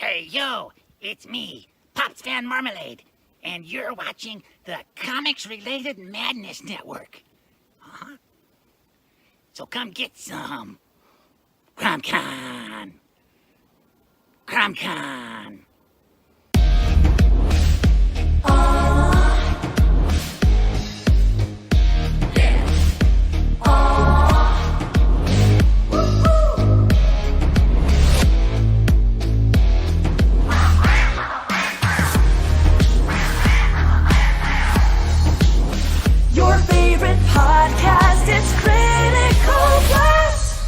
Hey, yo, it's me, Pops Van Marmalade, and you're watching the Comics-Related Madness Network. Huh? So come get some. CromCon. CromCon. Your favorite podcast, it's Critical Blast.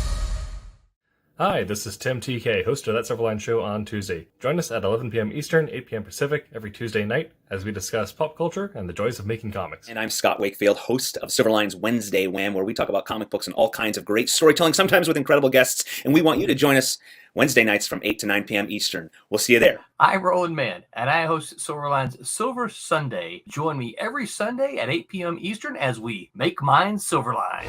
Hi, this is Tim TK, host of That Silverline Show on Tuesday. Join us at 11 p.m. Eastern, 8 p.m. Pacific every Tuesday night as we discuss pop culture and the joys of making comics. And I'm Scott Wakefield, host of Silverline's Wednesday Wham, where we talk about comic books and all kinds of great storytelling, sometimes with incredible guests. And we want you to join us Wednesday nights from 8 to 9 p.m. Eastern. We'll see you there. I'm Roland Mann, and I host Silverline's Silver Sunday. Join me every Sunday at 8 p.m. Eastern as we make mine Silverline.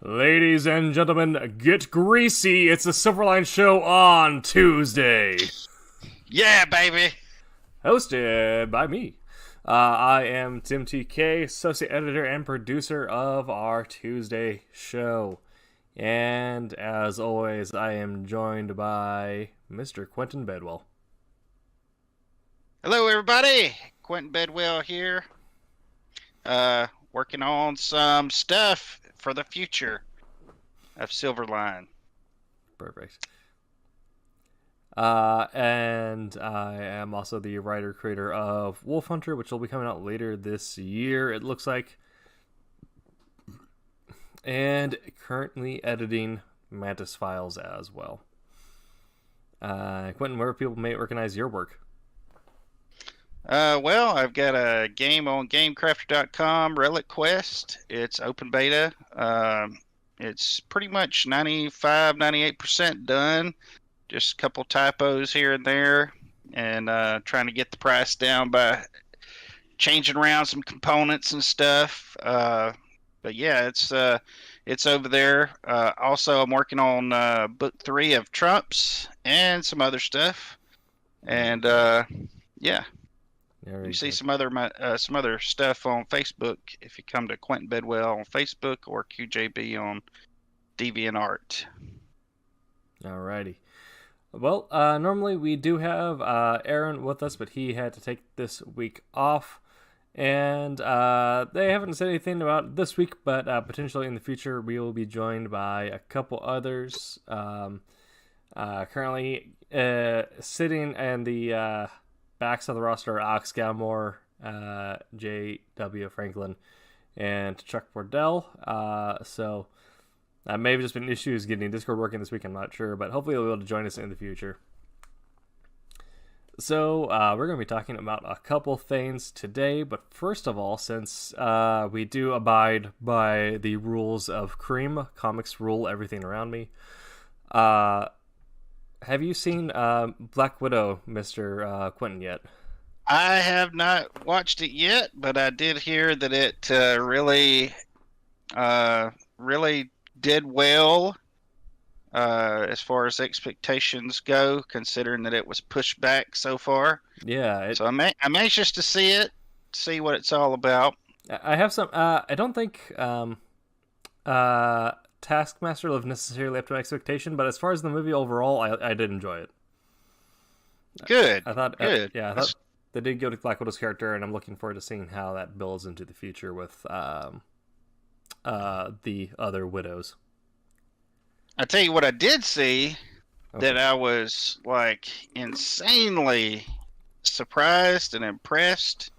Ladies and gentlemen, get greasy. It's the Silverline Show on Tuesday. Yeah, baby. Hosted by me. I am Tim TK, associate editor and producer of our Tuesday show. And as always, I am joined by Mr. Quentin Bedwell. Hello, everybody. Quentin Bedwell here. Working on some stuff for the future of Silverline. Perfect. And I am also the writer-creator of Wolf Hunter, which will be coming out later this year, it looks like. And currently editing Mantis Files as well. Quentin, where people may recognize your work? Well, I've got a game on GameCrafter.com, Relic Quest. It's open beta. It's pretty much 98% done. Just a couple typos here and there, and trying to get the price down by changing around some components and stuff. But yeah, it's over there. Also, I'm working on book 3 of Trumps and some other stuff. And yeah, you see some other stuff on Facebook if you come to Quentin Bedwell on Facebook or QJB on DeviantArt. Alrighty. Well, normally we do have Aaron with us, but he had to take this week off. And they haven't said anything about this week, but potentially in the future we will be joined by a couple others. Currently sitting in the backs of the roster are Alex Galmore, J.W. Franklin, and Chuck Bordell. So maybe just been issues getting Discord working this week, I'm not sure, but hopefully they'll be able to join us in the future. So we're going to be talking about a couple things today, but first of all, since we do abide by the rules of Cream, comics rule everything around me, have you seen Black Widow, Mr. Quentin, yet? I have not watched it yet, but I did hear that it really did well as far as expectations go, considering that it was pushed back so far. Yeah. So I'm anxious to see it, see what it's all about. I have some. I don't think Taskmaster lived necessarily up to my expectation, but as far as the movie overall, I did enjoy it. Good. I thought good. I thought they did go to Black Widow's character, and I'm looking forward to seeing how that builds into the future with the other widows. I tell you what I did see that I was like insanely surprised and impressed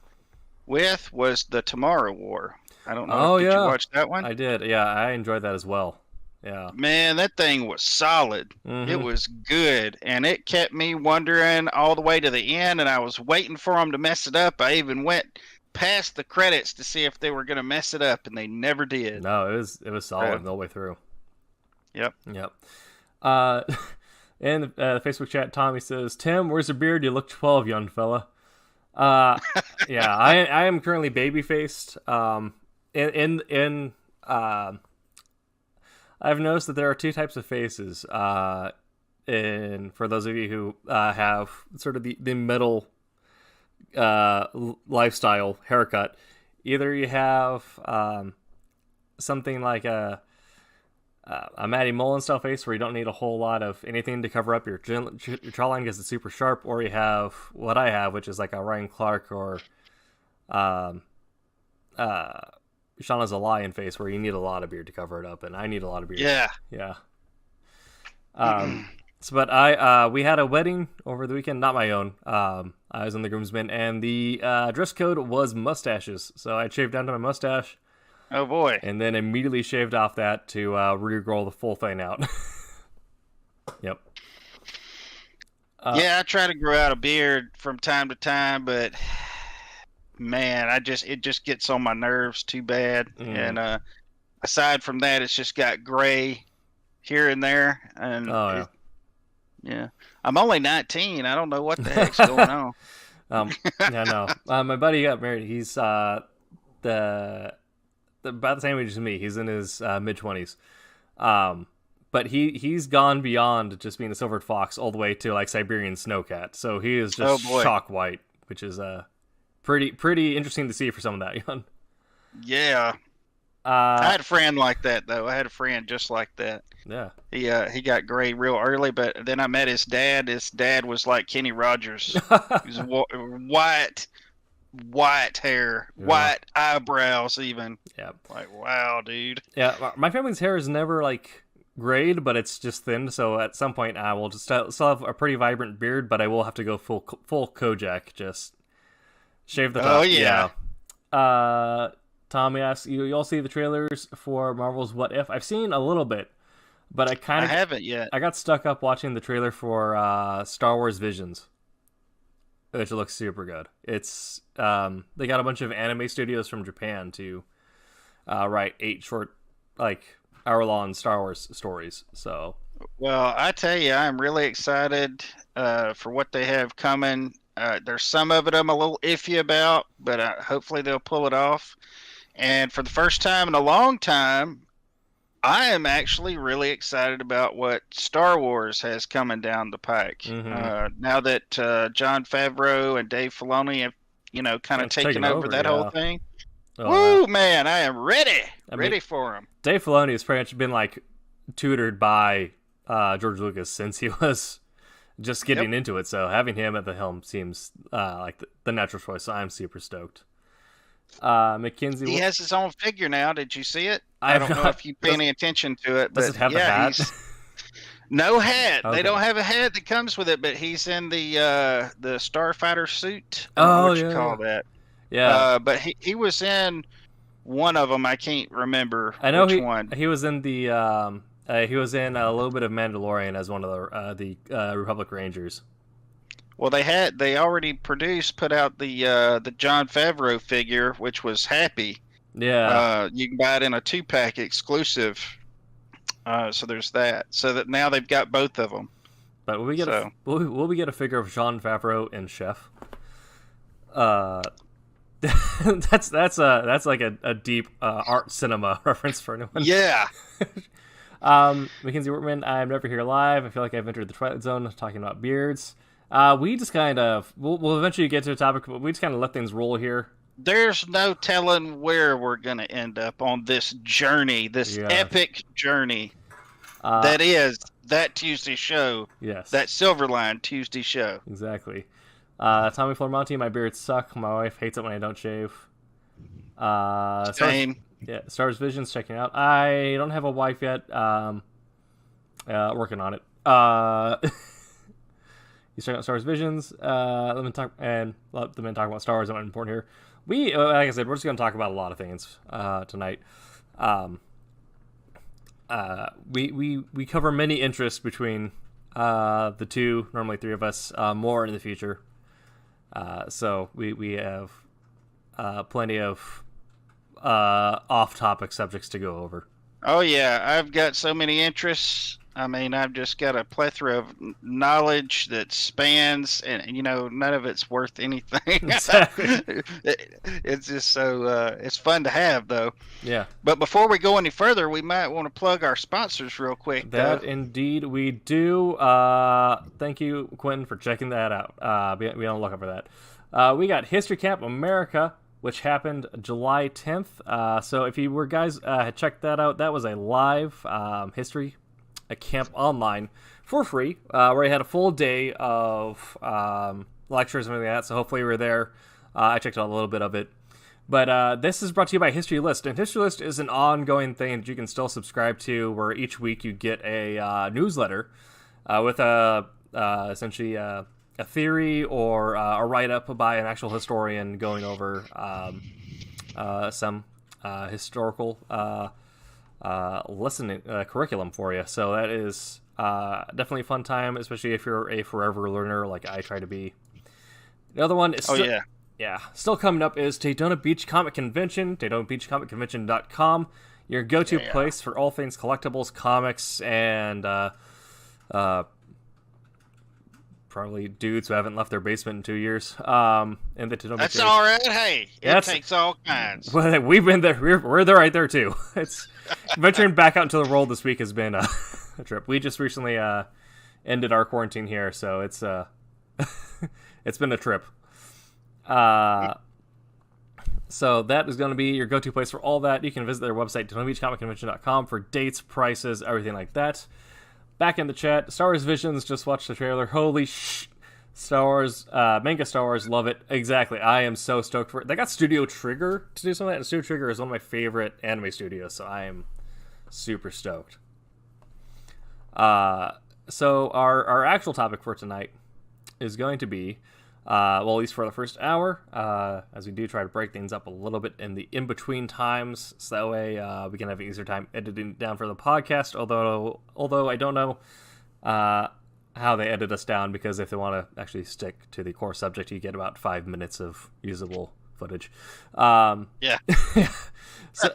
with was the Tomorrow War. I don't know. Did you watch that one? I did. Yeah, I enjoyed that as well. Yeah. Man, that thing was solid. Mm-hmm. It was good, and it kept me wondering all the way to the end, and I was waiting for them to mess it up. I even went past the credits to see if they were going to mess it up, and they never did. No, it was solid the whole way through. Yep. In the Facebook chat, Tommy says, "Tim, where's your beard? You look 12, young fella." Yeah, I am currently baby faced. I've noticed that there are two types of faces. And for those of you who have sort of the middle lifestyle haircut, either you have something like a Matty Mullen style face where you don't need a whole lot of anything to cover up your jawline because it's super sharp, or you have what I have, which is like a Ryan Clark or Shauna's a lion face where you need a lot of beard to cover it up, and I need a lot of beard. Yeah. But we had a wedding over the weekend, not my own. I was in the groomsmen, and the dress code was mustaches. So I shaved down to my mustache. Oh boy! And then immediately shaved off that to re-grow the full thing out. Yep. Yeah, I try to grow out a beard from time to time, but man, it just gets on my nerves too bad. And aside from that, it's just got gray here and there. And yeah, I'm only 19. I don't know what the heck's going on. Yeah, no. My buddy got married. He's about the same age as me. He's in his mid-20s. But he's gone beyond just being a silvered fox all the way to like Siberian snowcat. So he is just chalk white, which is pretty interesting to see for someone that young. Yeah. I had a friend like that though. I had a friend just like that. Yeah. He got gray real early, but then I met his dad. His dad was like Kenny Rogers. He was white hair, white eyebrows even. Yeah. Like, wow, dude. Yeah, my family's hair is never like grayed, but it's just thin, so at some point I will just still have a pretty vibrant beard, but I will have to go full Kojak, just shave the top. Oh yeah. Tommy asks, you all see the trailers for Marvel's What If? I've seen a little bit, but I haven't yet. I got stuck up watching the trailer for Star Wars Visions, which looks super good. It's they got a bunch of anime studios from Japan to write 8 short, like hour-long Star Wars stories. So, well, I tell you, I'm really excited for what they have coming. There's some of it I'm a little iffy about, but hopefully they'll pull it off. And for the first time in a long time, I am actually really excited about what Star Wars has coming down the pike. Mm-hmm. Now that Jon Favreau and Dave Filoni have, kind of taken over that whole thing. Woo, man, I am ready. Ready for him. Dave Filoni has pretty much been like tutored by George Lucas since he was just getting into it. So having him at the helm seems like the natural choice. So I'm super stoked. Mackenzie, he has his own figure now. Did you see it? I don't know if you pay any attention to it. Does it have a hat? No hat. Okay. They don't have a hat that comes with it, but he's in the starfighter suit. What you call that? Yeah. But he was in one of them. I can't remember. I know which one. He was in the he was in a little bit of Mandalorian as one of the Republic Rangers. Well, they already put out the Jon Favreau figure, which was Happy. Yeah. You can buy it in a 2-pack exclusive. So there's that. So that now they've got both of them. But will we get will we get a figure of Jon Favreau and Chef? That's like a deep art cinema reference for anyone. Yeah. Mackenzie Wortman, I'm never here live. I feel like I've entered the Twilight Zone talking about beards. We just kind of we'll eventually get to a topic, but we just kind of let things roll here. There's no telling where we're going to end up on this journey, this epic journey that is that Tuesday show. Yes. That Silverline Tuesday show. Exactly. Tommy Flormonti, my beards suck. My wife hates it when I don't shave. Same. Star Wars Visions checking out. I don't have a wife yet. Working on it. He's checking out Star Wars Visions. Let them talk about Star Wars. Not important here. We, like I said, we're just going to talk about a lot of things tonight. We cover many interests between the two, normally 3 of us, more in the future. So we have plenty of off-topic subjects to go over. Oh yeah, I've got so many interests. I mean, I've just got a plethora of knowledge that spans, and none of it's worth anything. Exactly. It's just so it's fun to have, though. Yeah. But before we go any further, we might want to plug our sponsors real quick. That indeed we do. Thank you, Quentin, for checking that out. Be on the lookout for that. We got History Camp America, which happened July 10th. So if you were guys had checked that out, that was a live history camp online for free, where we had a full day of lectures and everything like that. So hopefully you were there. I checked out a little bit of it. But this is brought to you by History List. And History List is an ongoing thing that you can still subscribe to, where each week you get a newsletter with essentially a theory or a write-up by an actual historian going over some historical listening curriculum for you. So that is definitely a fun time, especially if you're a forever learner like I try to be. The other one is still coming up is Daytona Beach Comic Convention, DaytonaBeachComicConvention.com, your go-to place for all things collectibles, comics, and probably dudes who haven't left their basement in 2 years. And the Daytona That's Beach all right. Hey, it takes all kinds. Well, we've been there. We're there right there too. It's venturing back out into the world this week has been a trip. We just recently ended our quarantine here, so it's it's been a trip. So that is going to be your go-to place for all that. You can visit their website, DaytonaBeachComicConvention.com, for dates, prices, everything like that. Back in the chat, Star Wars Visions, just watched the trailer. Holy Star Wars, manga Star Wars, love it. Exactly, I am so stoked for it. They got Studio Trigger to do some of that, and Studio Trigger is one of my favorite anime studios, so I am super stoked. So our actual topic for tonight is going to be, well, at least for the first hour, as we do try to break things up a little bit in the in-between times, so that way we can have an easier time editing down for the podcast, although I don't know how they edit us down, because if they want to actually stick to the core subject, you get about 5 minutes of usable footage. Yeah. So,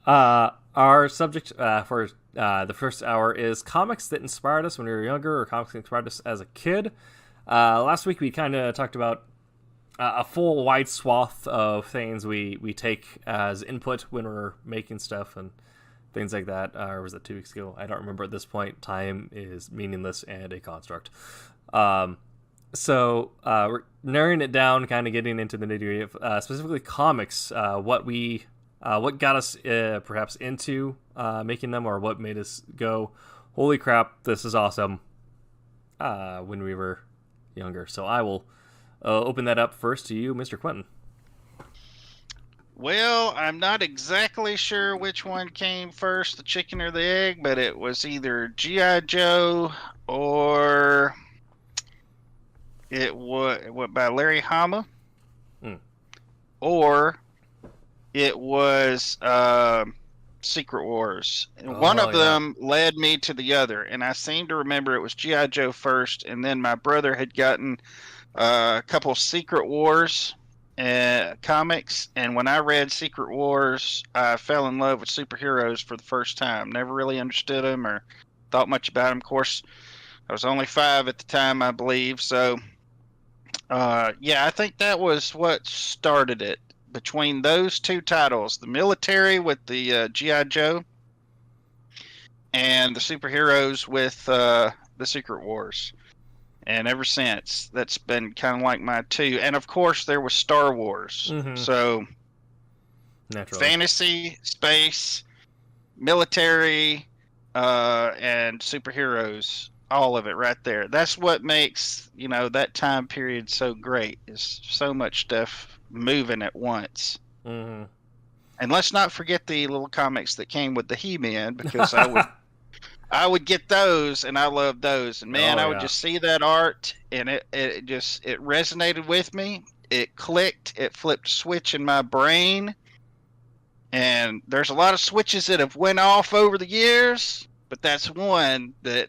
our subject for the first hour is comics that inspired us when we were younger, or comics that inspired us as a kid. Last week we kind of talked about a full wide swath of things we take as input when we're making stuff and things like that. Or was it 2 weeks ago? I don't remember at this point. Time is meaningless and a construct. So we're narrowing it down, kind of getting into the nitty-gritty of specifically comics, what got us perhaps into making them, or what made us go, holy crap, this is awesome, when we were younger. So I will open that up first to you, Mr. Quentin. Well, I'm not exactly sure which one came first, the chicken or the egg, but it was either G.I. Joe or it was by Larry Hama, or it was Secret Wars. And one of them led me to the other, and I seem to remember it was G.I. Joe first, and then my brother had gotten a couple Secret Wars comics, and when I read Secret Wars, I fell in love with superheroes for the first time. Never really understood them or thought much about them. Of course, I was only 5 at the time, I believe, so I think that was what started it. Between those two titles, the military with the G.I. Joe, and the superheroes with the Secret Wars. And ever since, that's been kind of like my two. And of course, there was Star Wars. Mm-hmm. So, naturally, fantasy, space, military, and superheroes. All of it right there. That's what makes, that time period so great, is so much stuff moving at once. Mm-hmm. And let's not forget the little comics that came with the He-Man, because I would get those, and I loved those. And man, I would just see that art, and it resonated with me. It clicked. It flipped a switch in my brain. And there's a lot of switches that have went off over the years, but that's one that,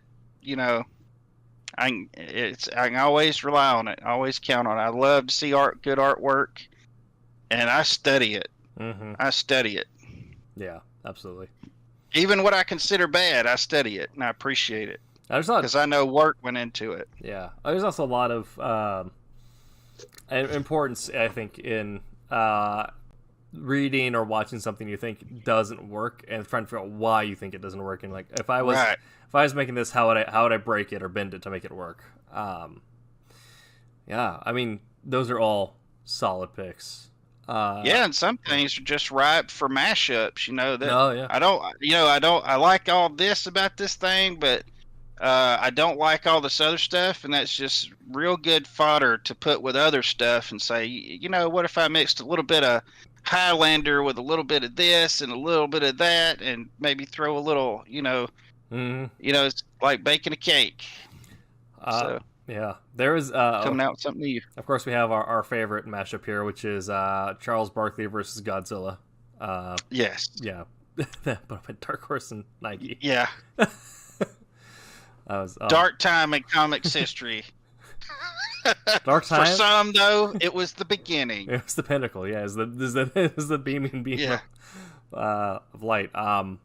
I can always rely on it. Always count on it. I love to see good artwork, and I study it. Mm-hmm. I study it. Yeah, absolutely. Even what I consider bad, I study it and I appreciate it There's not, because I know work went into it. yeah. There's also a lot of importance, I think, in reading or watching something you think doesn't work and trying to figure out why you think it doesn't work. And like, if I was making this, how would I break it or bend it to make it work? Yeah, I mean, those are all solid picks. Yeah, and some things are just ripe for mashups. You know that. Oh, yeah. I like all this about this thing, but I don't like all this other stuff, and that's just real good fodder to put with other stuff and say, what if I mixed a little bit of Highlander with a little bit of this and a little bit of that, and maybe throw a little, it's like baking a cake. Yeah, there is coming out with something new. Of course, we have our favorite mashup here, which is Charles Barkley versus Godzilla. Yes. Yeah, but Dark Horse and Nike. Yeah. Was, Dark time in comics history. Dark time. For some, though, it was the beginning. It was the pinnacle. Yeah, it was the beam yeah. of light. I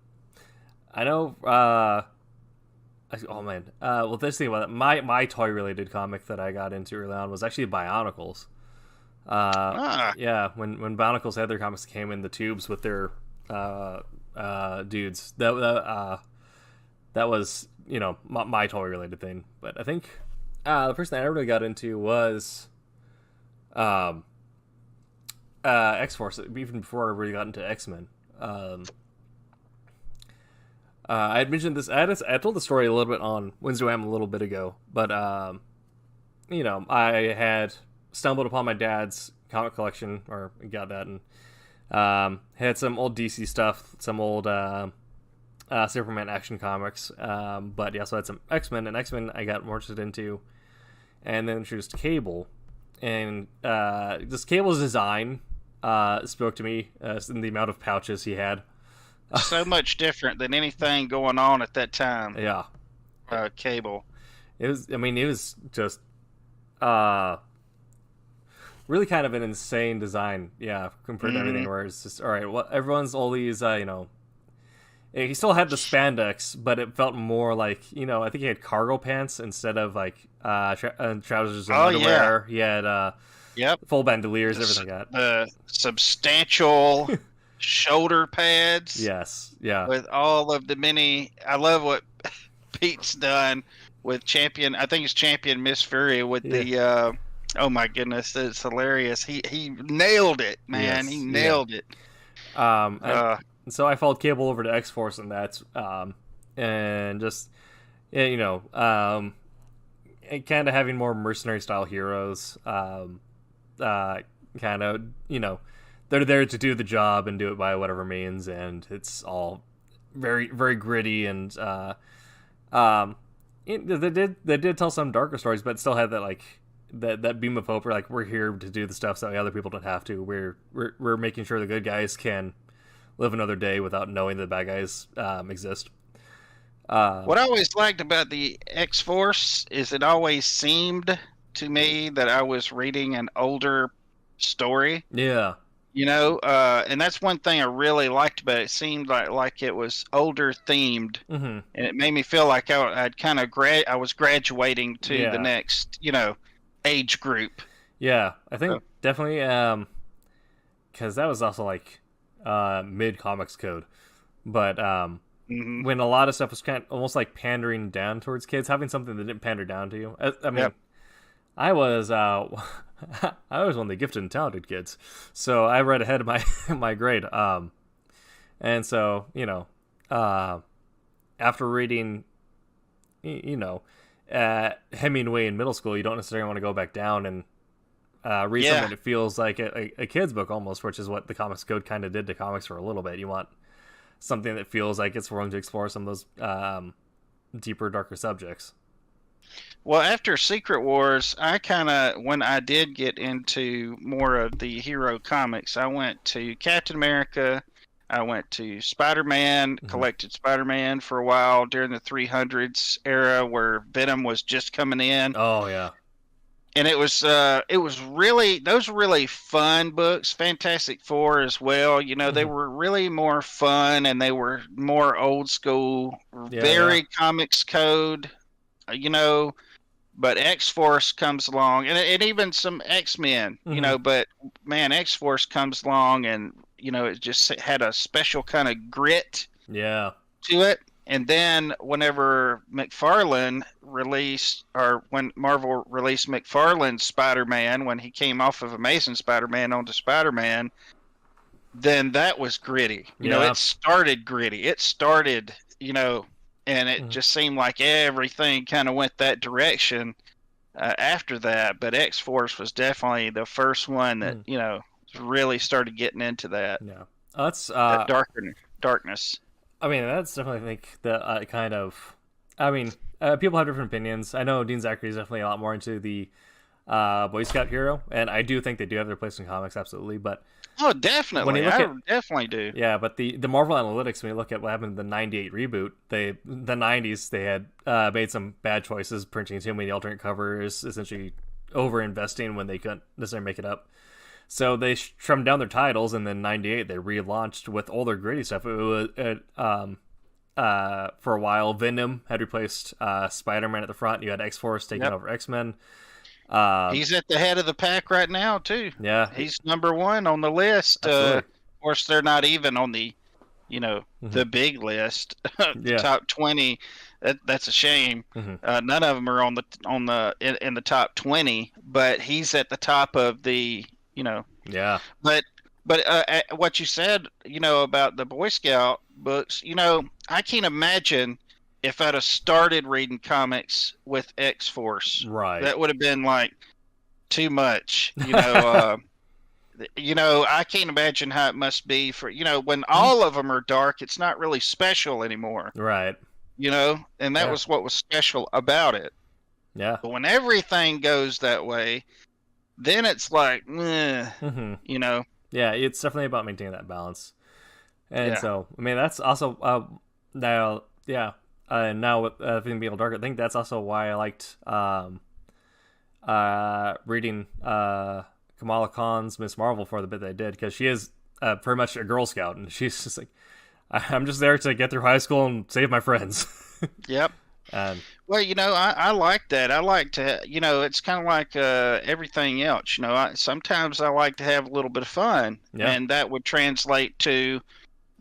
know. Oh man. Well, this thing about it, my toy related comic that I got into early on was actually Bionicles. Yeah, when Bionicles had their comics that came in the tubes with their dudes. That was my toy related thing. But I think the first thing I really got into was X-Force, even before I really got into X-Men. I had mentioned this. I told the story a little bit on Wednesday Wham a little bit ago, but I had stumbled upon my dad's comic collection, or got that, and had some old DC stuff, some old Superman action comics, but yeah, so I had some X-Men, and X-Men I got more interested into, and then introduced Cable, and this Cable's design spoke to me in the amount of pouches he had. So much different than anything going on at that time. Yeah. Cable. It was just really kind of an insane design, yeah, compared to everything, where it's just, all right, well, everyone's all these, he still had the spandex, but it felt more like, I think he had cargo pants instead of, like, trousers and underwear. Yeah. He had full bandoliers, everything like that. Substantial... shoulder pads. Yes, yeah. With all of the many... I love what Pete's done with Champion. I think it's Champion Miss Fury with the... oh my goodness, it's hilarious. He nailed it, man. Yes, he nailed it. And so I followed Cable over to X-Force, and that's... and just... and kind of having more mercenary-style heroes. Kind of, they're there to do the job and do it by whatever means, and it's all very, very gritty, and they did tell some darker stories, but still had that, like, that beam of hope. We're here to do the stuff so other people don't have to. We're making sure the good guys can live another day without knowing the bad guys exist. What I always liked about the X-Force is it always seemed to me that I was reading an older story. Yeah. And that's one thing I really liked about it. It seemed like it was older themed, and it made me feel like I'd kind of I was graduating to the next, age group. Yeah, I think definitely, because that was also like mid comics code, but when a lot of stuff was kind of almost like pandering down towards kids, having something that didn't pander down to you. I mean, I was I was one of the gifted and talented kids, so I read ahead of my grade. And so after reading, Hemingway in middle school, you don't necessarily want to go back down and read something that feels like a kid's book almost, which is what the Comics Code kind of did to comics for a little bit. You want something that feels like it's willing to explore some of those deeper, darker subjects. Well, after Secret Wars, when I did get into more of the hero comics, I went to Captain America, I went to Spider-Man, collected Spider-Man for a while during the 300s era where Venom was just coming in. Oh, yeah. and it was really, those were really fun books. Fantastic Four as well. You know, they were really more fun, and they were more old school, very comics code. You know, but X Force comes along, and even some X Men. You know, but man, X Force comes along, and you know, it just had a special kind of grit. Yeah. To it. And then whenever McFarlane released, or when Marvel released McFarlane's Spider-Man, when he came off of Amazing Spider-Man onto Spider-Man, then that was gritty. You know, it started gritty. It started, you know, and it just seemed like everything kind of went that direction after that. But X-Force was definitely the first one that, you know, really started getting into that. Yeah. That's that darkness. I mean, that's definitely, I think, the kind of... I mean, people have different opinions. I know Dean Zachary is definitely a lot more into the Boy Scout hero, and I do think they do have their place in comics, absolutely, but... Oh, definitely. I definitely do. Yeah, but the Marvel Analytics, when you look at what happened in the 98 reboot, the 90s, they had made some bad choices, printing too many alternate covers, essentially over-investing when they couldn't necessarily make it up. So they trimmed down their titles, and then 98 they relaunched with all their gritty stuff. It was for a while, Venom had replaced Spider-Man at the front. You had X-Force taking over X-Men. He's at the head of the pack right now too. Yeah, he's number one on the list. Of course, they're not even on the, you know, the big list, the top 20. That's a shame. None of them are on the in the top 20, but he's at the top of the. You know, but what you said, you know, about the Boy Scout books, you know, I can't imagine if I'd have started reading comics with X Force. Right, that would have been like too much. You know, you know, I can't imagine how it must be for, you know, when all of them are dark. It's not really special anymore. Right. You know, and that was what was special about it. Yeah. But when everything goes that way, then it's like, you know. Yeah, it's definitely about maintaining that balance. And so, I mean, that's also now with everything being dark, I think that's also why I liked reading Kamala Khan's Miss Marvel for the bit that I did, because she is pretty much a Girl Scout, and she's just like, I'm just there to get through high school and save my friends. Yep. Well, you know, I like that. I like to, you know, it's kind of like everything else. You know, sometimes I like to have a little bit of fun, and that would translate to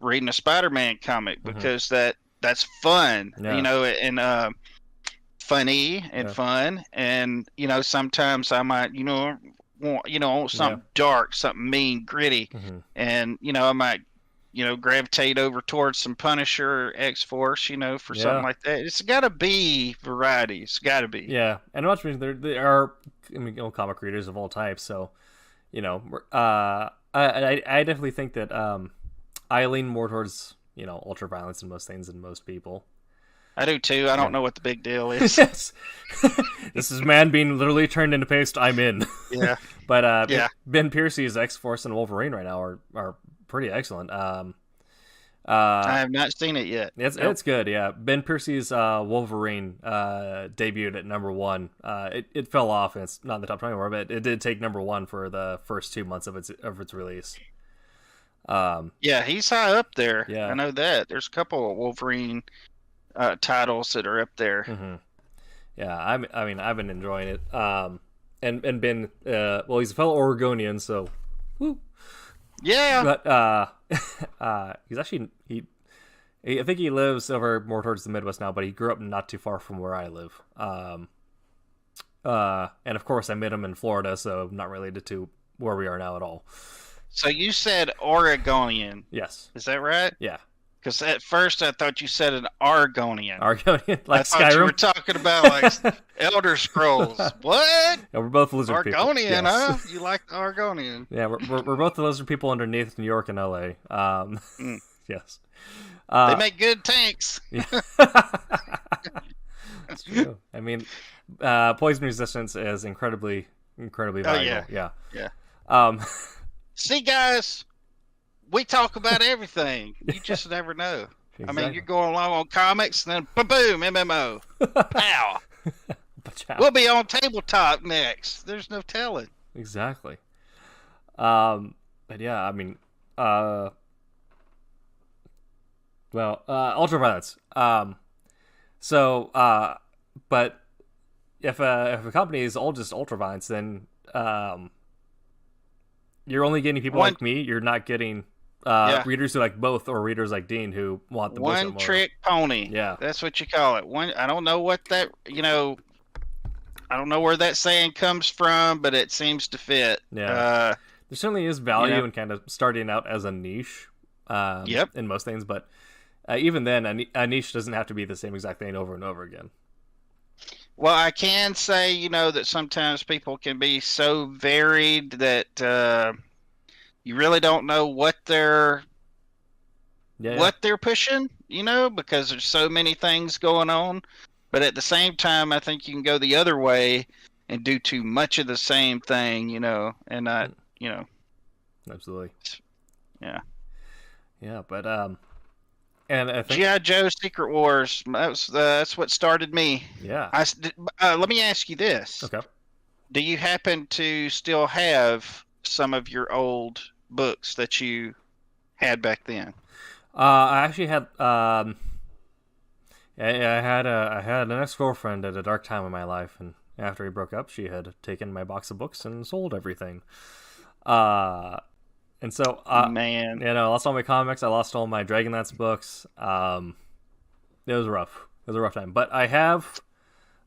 reading a Spider-Man comic, because that's fun. You know, and funny and fun, and you know, sometimes I might, you know, want something dark, something mean, gritty, and you know, I might, you know, gravitate over towards some Punisher or X-Force, you know, for something like that. It's got to be variety. It's got to be. Yeah, and much they are, I mean, you know, comic readers of all types, so, you know, I definitely think that I lean more towards, you know, ultra violence in most things than most people. I do too. I don't know what the big deal is. This is man being literally turned into paste. I'm in. Yeah. But Ben Piercy's X-Force and Wolverine right now are pretty excellent. I have not seen it yet. It's good. Yeah, Ben Piercy's Wolverine debuted at number 1. It fell off, and it's not in the top 20 anymore, but it did take number 1 for the first 2 months of its release. Yeah, he's high up there. Yeah, I know that. There's a couple of Wolverine titles that are up there. Yeah, I mean, I've been enjoying it. And Ben, well, he's a fellow Oregonian, so woo. Yeah, but he's actually I think he lives over more towards the Midwest now, but he grew up not too far from where I live. And of course, I met him in Florida, so not related to where we are now at all. So you said Oregonian. Yes. Is that right? Yeah. Because at first I thought you said an Argonian. Argonian, like I thought Skyrim? you were talking about like Elder Scrolls. What? Yeah, we're both lizard people. Argonian, Yes. huh? You like the Argonian? Yeah, we're both the lizard people underneath New York and LA. Yes. They make good tanks. Yeah. That's true. I mean, poison resistance is incredibly valuable. Yeah. Yeah. See, guys, we talk about everything. You just never know. Exactly. I mean, you're going along on comics, and then boom, MMO. Pow. We'll be on tabletop next. There's no telling. Exactly. But yeah, I mean, ultraviolence. But if a company is all just ultraviolence, then you're only getting people like me. You're not getting readers who like both, or readers like Dean who want the bullshit one more. trick pony. Yeah, that's what you call it. I don't know what that. I don't know where that saying comes from, but it seems to fit. Yeah. There certainly is value in kind of starting out as a niche. In most things, but even then, a niche doesn't have to be the same exact thing over and over again. Well, I can say, that sometimes people can be so varied that you really don't know what they're pushing, because there's so many things going on. But at the same time, I think you can go the other way and do too much of the same thing, and not, Absolutely. Yeah. Yeah, but and I think G.I. Joe Secret Wars, that's what started me. Yeah. Let me ask you this. Okay. Do you happen to still have some of your old books that you had back then? I actually had I had an ex-girlfriend at a dark time in my life, and after we broke up, she had taken my box of books and sold everything. And so, man, I lost all my comics. I lost all my Dragonlance books. It was rough. It was a rough time. But I have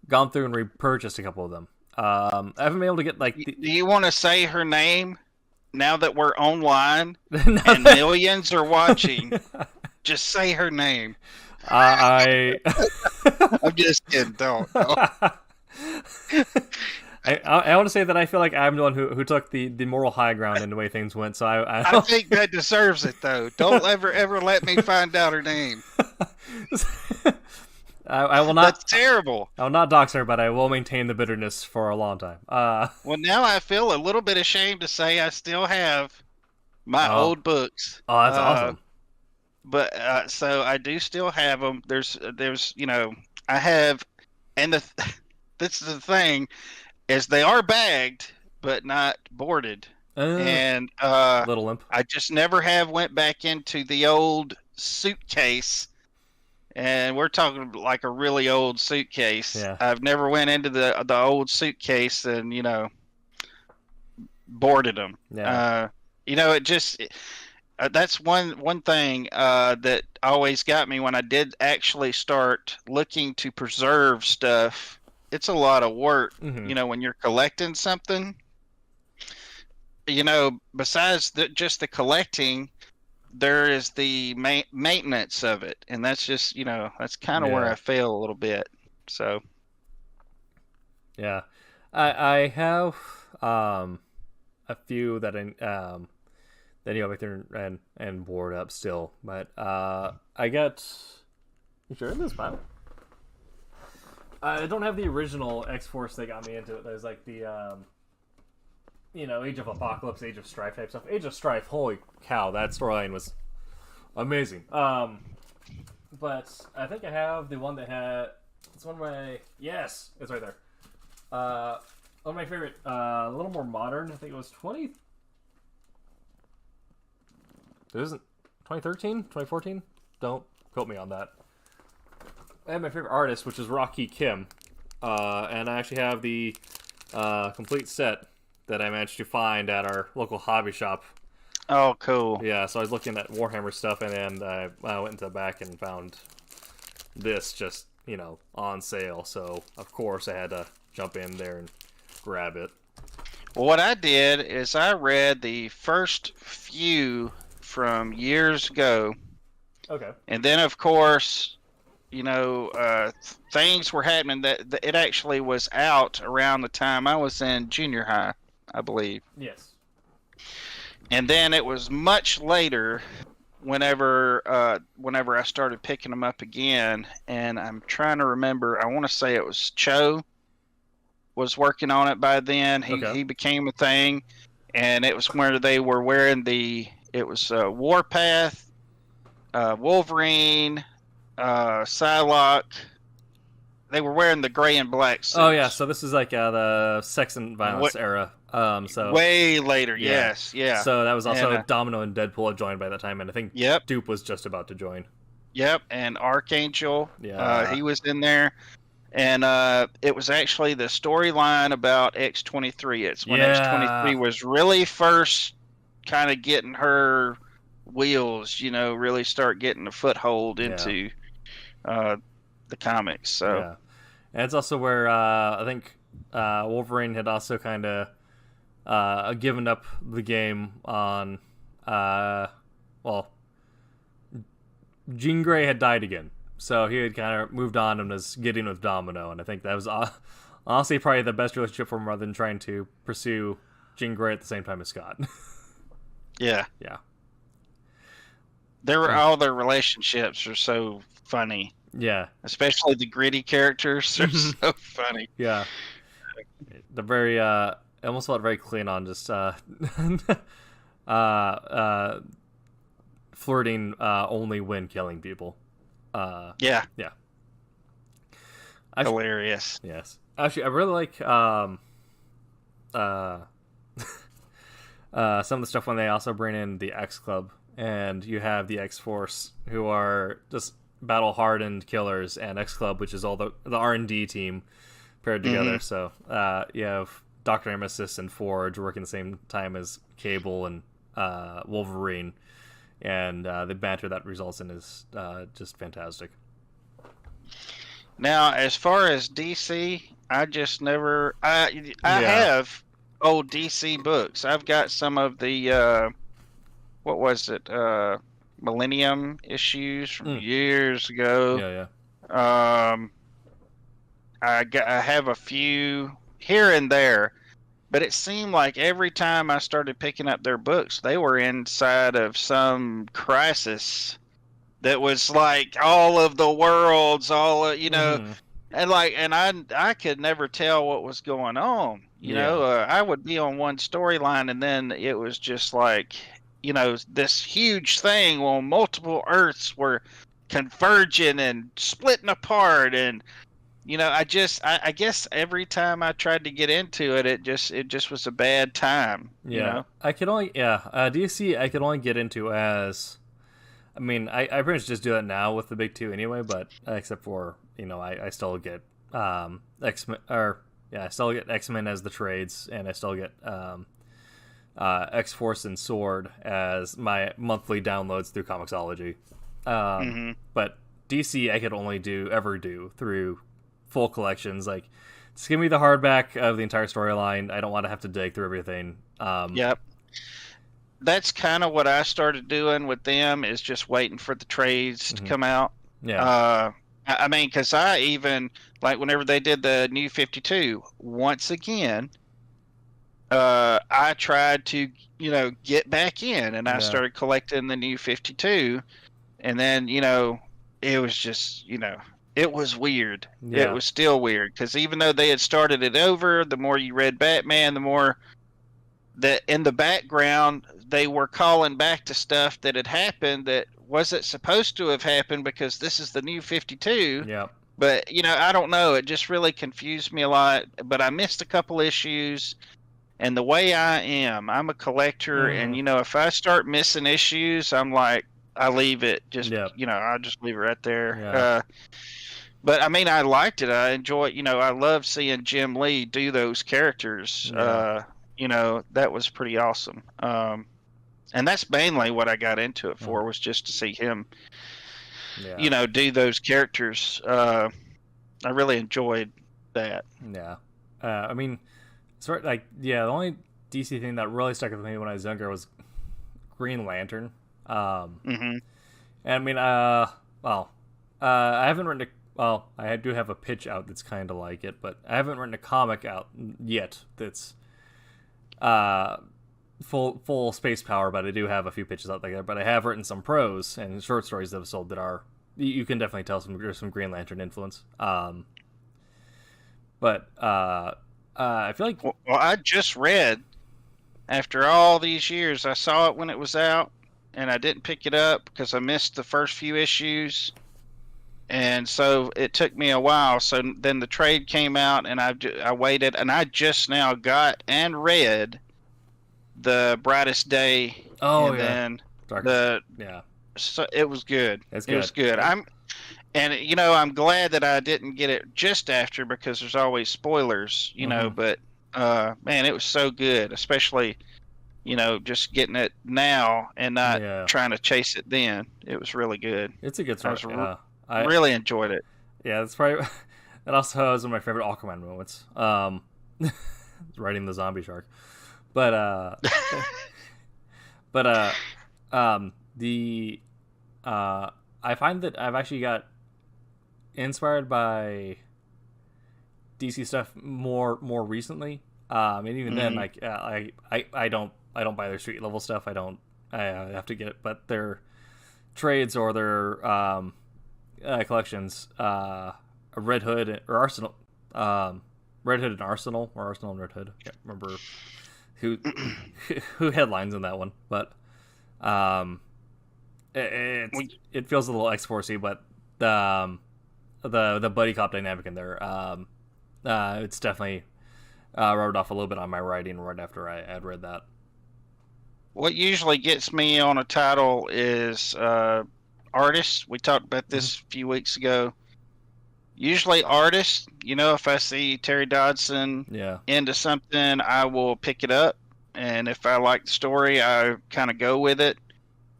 gone through and repurchased a couple of them. I haven't been able to get like. Do you want to say her name now that we're online and millions are watching? Just say her name. I'm just kidding. Don't. I want to say that I feel like I'm the one who took the moral high ground in the way things went. So I think that deserves it, though. Don't ever let me find out her name. I will not. That's terrible. I will not dox her, but I will maintain the bitterness for a long time. Well, now I feel a little bit ashamed to say I still have my old books. Oh, that's awesome. But so I do still have them. There's I have, and this is the thing. Is they are bagged, but not boarded. And little limp. I just never have went back into the old suitcase. And we're talking like a really old suitcase. Yeah. I've never went into the old suitcase and, boarded them. Yeah. It just... that's one thing that always got me when I did actually start looking to preserve stuff. It's a lot of work, when you're collecting something. Besides just the collecting, there is the maintenance of it, and that's just that's kind of where I fail a little bit. So, yeah, I have a few that back there and board up still, but I got. You sure in this pile? I don't have the original X-Force that got me into it. There's like the, Age of Apocalypse, Age of Strife type stuff. Age of Strife, holy cow, that storyline was amazing. But I think I have the one that had. It's one of my. Yes, it's right there. One of my favorite, a little more modern. I think it was 20. It isn't 2013, 2014. Don't quote me on that. I have my favorite artist, which is Rocky Kim, and I actually have the complete set that I managed to find at our local hobby shop. Oh, cool. Yeah, so I was looking at Warhammer stuff, and then I went into the back and found this just, on sale. So, of course, I had to jump in there and grab it. Well, what I did is I read the first few from years ago. Okay. And then, of course... things were happening that it actually was out around the time I was in junior high, I believe. Yes. And then it was much later whenever I started picking them up again, and I'm trying to remember, I want to say it was Cho was working on it by then. He became a thing, and it was where they were wearing Warpath, Wolverine, Psylocke, they were wearing the gray and black suits. Oh yeah, so this is like the sex and violence era. So way later, yeah. yes, yeah. So that was also And, Domino and Deadpool had joined by that time, and I think Yep. Dupe was just about to join. Yep, and Archangel, Yeah. he was in there, and it was actually the storyline about X-23. It's when X-23 was really first kind of getting her wheels, really start getting a foothold into the comics. So Yeah, and it's also where I think Wolverine had also kind of given up the game on Jean Grey had died again, so he had kind of moved on and was getting with Domino, and I think that was honestly probably the best relationship for him rather than trying to pursue Jean Grey at the same time as Scott. yeah, Yeah. all their relationships are so funny. Yeah. Especially the gritty characters are so funny. Yeah. The very it almost felt very clean on just flirting only when killing people. Yeah. Yeah. Hilarious. Yes. Actually, I really like some of the stuff when they also bring in the X Club, and you have the X Force, who are just battle hardened killers, and X Club, which is all the R&D team paired together. So you have Dr. Nemesis and Forge working the same time as Cable and Wolverine, and the banter that results in is just fantastic. Now, as far as DC, I just never. I have old DC books. I've got some of the what was it? Millennium issues from years ago. Yeah. I have a few here and there, but it seemed like every time I started picking up their books, they were inside of some crisis that was like all of the worlds, and I could never tell what was going on. I would be on one storyline, and then it was just like, this huge thing on multiple Earths were converging and splitting apart, and I guess every time I tried to get into it, it just was a bad time. I could only DC I could only get into as, I mean, I pretty much just do that now with the big two anyway, but except for I still get X-Men, I still get X-Men as the trades, and I still get X-Force and Sword as my monthly downloads through Comixology. But DC I could only ever do through full collections. Like, just give me the hardback of the entire storyline. I don't want to have to dig through everything. Yep. That's kind of what I started doing with them, is just waiting for the trades to come out. Yeah. I mean, because I even, like, whenever they did the New 52, once again, I tried to, get back in, and I started collecting the New 52, and then, it was just, it was weird. Yeah. It was still weird, because even though they had started it over, the more you read Batman, the more that in the background they were calling back to stuff that had happened that wasn't supposed to have happened, because this is the New 52. Yeah. But, I don't know. It just really confused me a lot. But I missed a couple issues. And the way I am, I'm a collector. And, if I start missing issues, I'm like, I leave it. Just, I'll just leave it right there. Yeah. But, I mean, I liked it. I enjoy, I love seeing Jim Lee do those characters. Yeah. That was pretty awesome. And that's mainly what I got into it for, was just to see him, do those characters. I really enjoyed that. Yeah. I mean, sort of like, the only DC thing that really stuck with me when I was younger was Green Lantern. And I mean, I haven't written I do have a pitch out that's kind of like it, but I haven't written a comic out yet that's full space power, but I do have a few pitches out there. But I have written some prose and short stories that have sold that are, you can definitely tell there's some Green Lantern influence. But I feel like, well, I just read, after all these years, I saw it when it was out, and I didn't pick it up because I missed the first few issues. and so it took me a while. So then the trade came out, and I waited, and I just now got and read the Brightest Day. Oh, and yeah. then Dark. Yeah. so it was good. It's It was good. good. I'm glad that I didn't get it just after, because there's always spoilers, but man, it was so good, especially, just getting it now and not trying to chase it then. It was really good. It's a good I story. was I really enjoyed it. Yeah, that's probably that also is one of my favorite Aquaman moments. Writing the zombie shark. But I find that I've actually got inspired by DC stuff more recently. And even then, like I don't buy their street level stuff. I have to get it, but their trades or their collections, Red Hood or Arsenal, Red Hood and Arsenal, or Arsenal and Red Hood. I can't remember who headlines in that one, but it feels a little X-Forcey, but the buddy cop dynamic in there, it's definitely rubbed off a little bit on my writing right after I had read that. What usually gets me on a title is artists. We talked about this a few weeks ago. Usually artists, if I see Terry Dodson into something, I will pick it up. And if I like the story, I kind of go with it.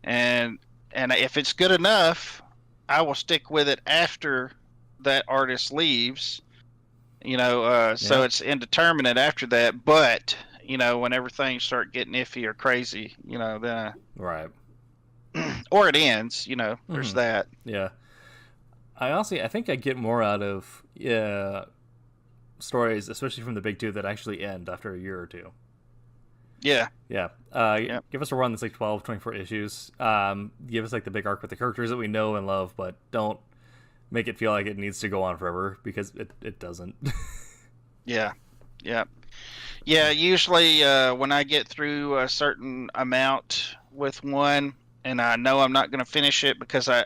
And if it's good enough, I will stick with it after that artist leaves. So it's indeterminate after that. But, when everything start getting iffy or crazy, then right. or it ends, there's that. Yeah. I think I get more out of stories, especially from the big two, that actually end after a year or two. Yeah. Yeah. Give us a run that's like 12, 24 issues. Give us like the big arc with the characters that we know and love, but don't make it feel like it needs to go on forever, because it doesn't. Yeah. Usually when I get through a certain amount with one, and I know I'm not going to finish it because I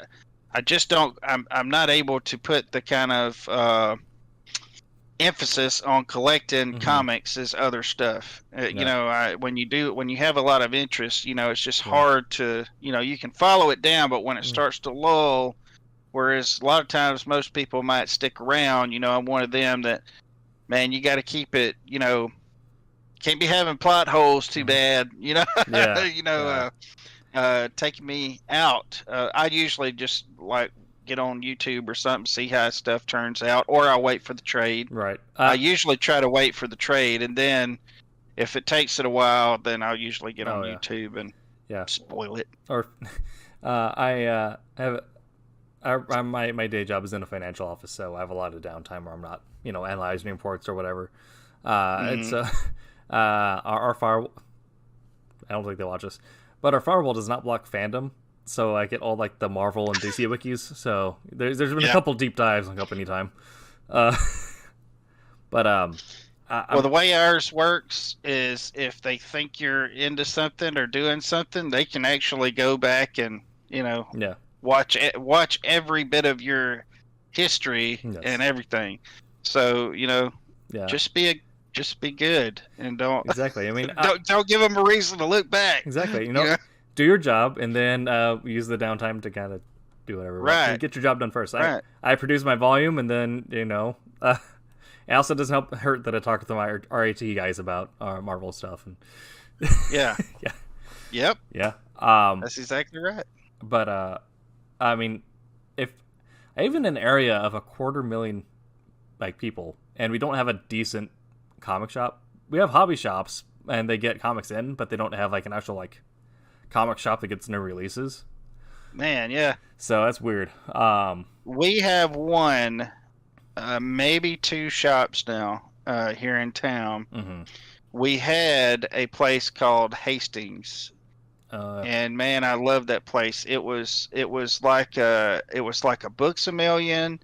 just don't. I'm not able to put the kind of emphasis on collecting comics as other stuff. When you have a lot of interest, it's just hard to, you can follow it down, but when it starts to lull, whereas a lot of times most people might stick around. I'm one of them that, man, you got to keep it. Can't be having plot holes too bad. Taking me out. I usually just get on YouTube or something, see how stuff turns out, or I'll wait for the trade. Right. I usually try to wait for the trade, and then if it takes it a while, then I'll usually get on YouTube and spoil it. Or my day job is in a financial office, so I have a lot of downtime where I'm not, analyzing reports or whatever. It's our firewall. I don't think they watch us, but our firewall does not block fandom. So I get all like the Marvel and DC wikis. So there's been a couple deep dives on company time. Well, the way ours works is if they think you're into something or doing something, they can actually go back and watch every bit of your history and everything. So just be good and don't exactly. I mean, don't give them a reason to look back. Exactly. Do your job, and then use the downtime to kind of do whatever. Right. Get your job done first. Right. I produce my volume, and then it also doesn't hurt that I talk to my RAT guys about Marvel stuff. And yeah. Yep. Yeah. That's exactly right. But I mean, if even an area of 250,000 people, and we don't have a decent comic shop, we have hobby shops, and they get comics in, but they don't have an actual comic shop that gets new releases. Man, yeah. So that's weird. We have one, maybe two shops now here in town. Mm-hmm. We had a place called Hastings, and man, I love that place. It was like a Books A Million,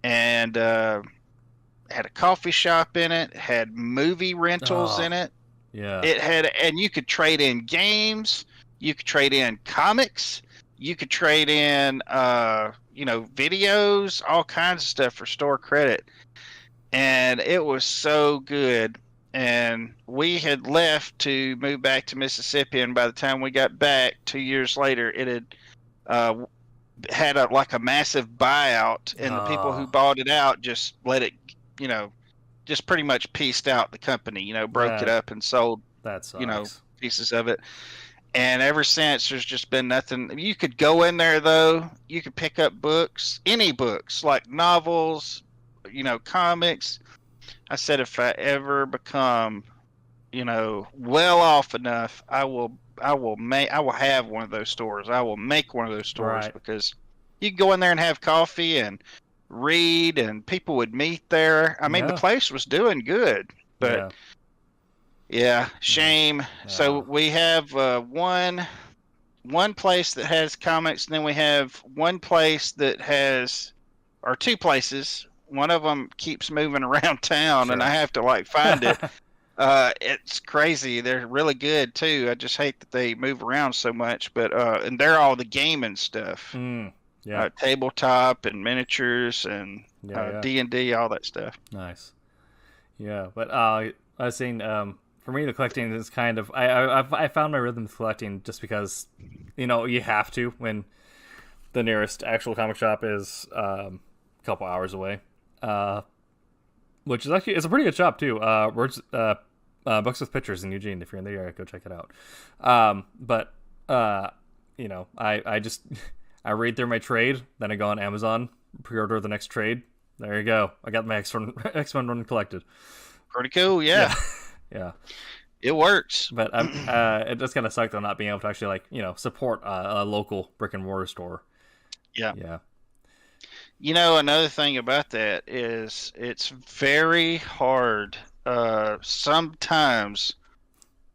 and had a coffee shop in it. Had movie rentals in it. Yeah. It had, and you could trade in games. You could trade in comics. You could trade in, videos, all kinds of stuff for store credit. And it was so good. And we had left to move back to Mississippi, and by the time we got back 2 years later, it had had a massive buyout, and the people who bought it out just let it, just pretty much pieced out the company, broke it up and sold, that sucks. pieces of it. And ever since, there's just been nothing. You could go in there, though. You could pick up books, any books, like novels, comics. I said, if I ever become, well off enough, I will have one of those stores. I will make one of those stores, Right. because you can go in there and have coffee and read, and people would meet there. I mean, the Yeah. place was doing good, but yeah, shame. So we have one place that has comics, and then we have one place that has, or two places. One of them keeps moving around town, and I have to find it. It's crazy. They're really good too. I just hate that they move around so much. But and they're all the gaming stuff, tabletop and miniatures and D&D, all that stuff. Nice. Yeah, but I was saying, for me, the collecting is kind of I found my rhythm with collecting just because, you have to when the nearest actual comic shop is a couple hours away, which is actually, it's a pretty good shop too. Books with Pictures in Eugene. If you're in the area, go check it out. But I just I read through my trade, then I go on Amazon, pre-order the next trade. There you go. I got my X-Men run collected. Pretty cool, yeah. Yeah. It works. But it does kind of suck though not being able to actually support a local brick and mortar store. Yeah. Yeah. Another thing about that is it's very hard. Sometimes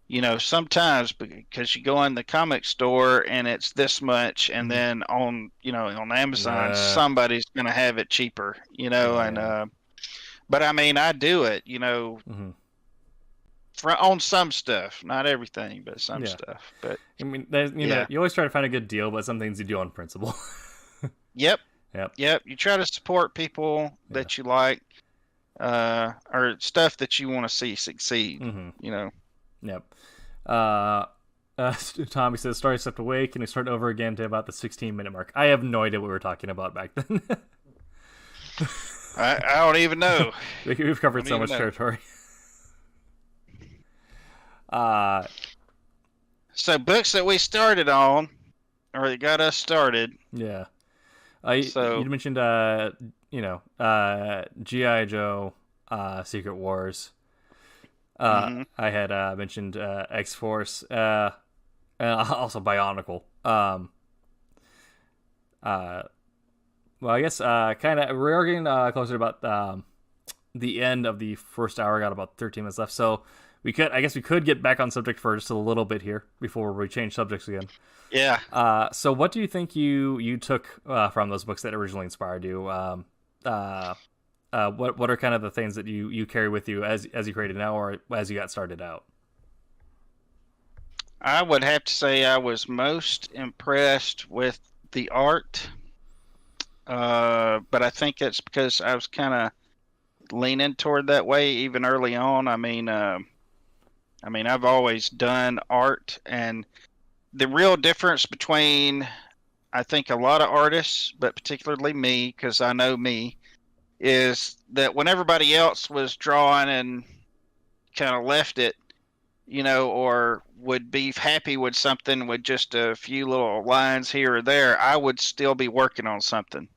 because you go in the comic store and it's this much, and then on Amazon somebody's gonna have it cheaper, and but I mean, I do it, on some stuff, not everything, but some stuff. But I mean, you always try to find a good deal, but some things you do on principle. Yep. You try to support people that you like, or stuff that you want to see succeed. Yep. Tommy says, "Story stepped away. Can we start over again to about the 16-minute mark?" I have no idea what we were talking about back then. I don't even know. We've covered so much territory. So books that we started on, or that got us started. Yeah. You mentioned, G.I. Joe, Secret Wars. I had mentioned X-Force, also Bionicle. Well, I guess kind of we're getting closer to about the end of the first hour. Got about 13 minutes left, so we could get back on subject for just a little bit here before we change subjects again. Yeah. So what do you think you took from those books that originally inspired you? What are kind of the things that you carry with you as you created now, or as you got started out? I would have to say I was most impressed with the art, but I think that's because I was kind of leaning toward that way even early on. I mean, I've always done art, and the real difference between, I think, a lot of artists, but particularly me, because I know me, is that when everybody else was drawing and kind of left it, or would be happy with something with just a few little lines here or there, I would still be working on something.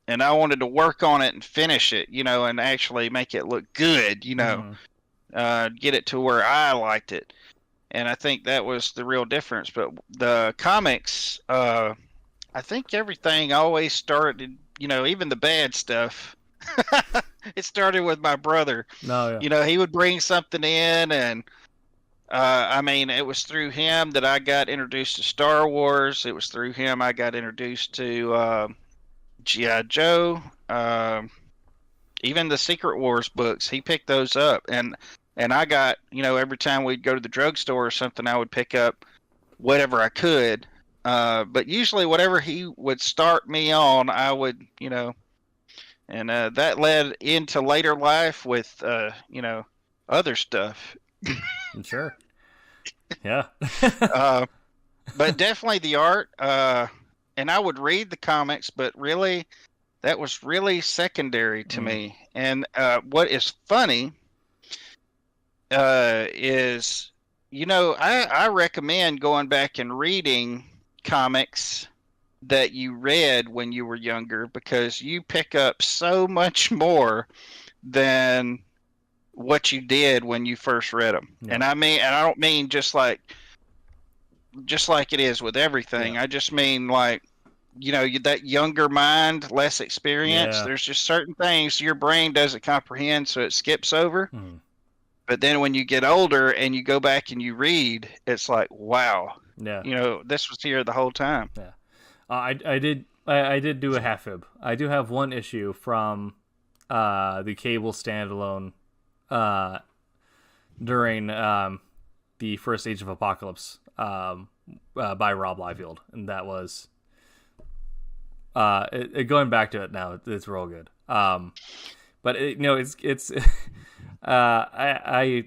And I wanted to work on it and finish it, and actually make it look good, get it to where I liked it. And I think that was the real difference. But the comics, I think everything always started, even the bad stuff. It started with my brother. No, yeah. He would bring something in, and it was through him that I got introduced to Star Wars. It was through him I got introduced to G.I. Joe. Even the Secret Wars books, he picked those up, and I got, every time we'd go to the drugstore or something, I would pick up whatever I could. But usually, whatever he would start me on, I would, and that led into later life with, other stuff. Sure. Yeah. But definitely the art. And I would read the comics, but really, that was really secondary to me. And what is funny is, I recommend going back and reading comics that you read when you were younger, because you pick up so much more than what you did when you first read them. Yeah. And I don't mean just like it is with everything. Yeah. I just mean like, that younger mind, less experience. Yeah. There's just certain things your brain doesn't comprehend, so it skips over. But then when you get older and you go back and you read, it's like, wow. Yeah. This was here the whole time. Yeah. I did do a half fib. I do have one issue from the cable standalone during the first Age of Apocalypse by Rob Liefeld, and that was going back to it now. It's real good. But it's I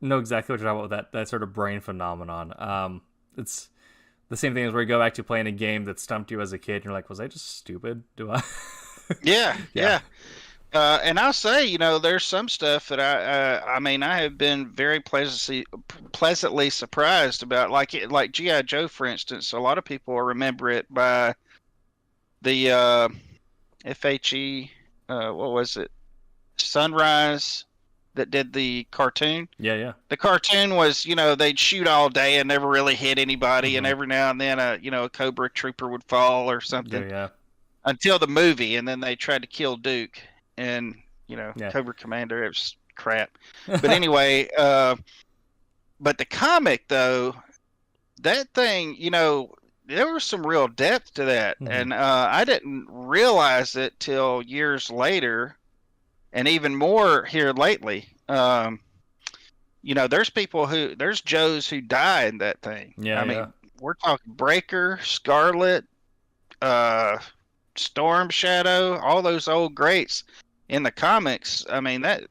know exactly what you're talking about with that sort of brain phenomenon. It's the same thing as where you go back to playing a game that stumped you as a kid, and you're like, was I just stupid? Do I? Yeah. And I'll say, there's some stuff that I have been very pleasantly surprised about, like G.I. Joe, for instance. A lot of people remember it by the FHE, what was it? Sunrise, that did the cartoon. Yeah. The cartoon was, they'd shoot all day and never really hit anybody, and every now and then a Cobra Trooper would fall or something. Yeah. Until the movie, and then they tried to kill Duke, and Cobra Commander, it was crap. But anyway, but the comic though, that thing, there was some real depth to that, and I didn't realize it till years later. And even more here lately, there's there's Joes who die in that thing. Yeah, I mean, we're talking Breaker, Scarlet, Storm Shadow, all those old greats in the comics. I mean, that,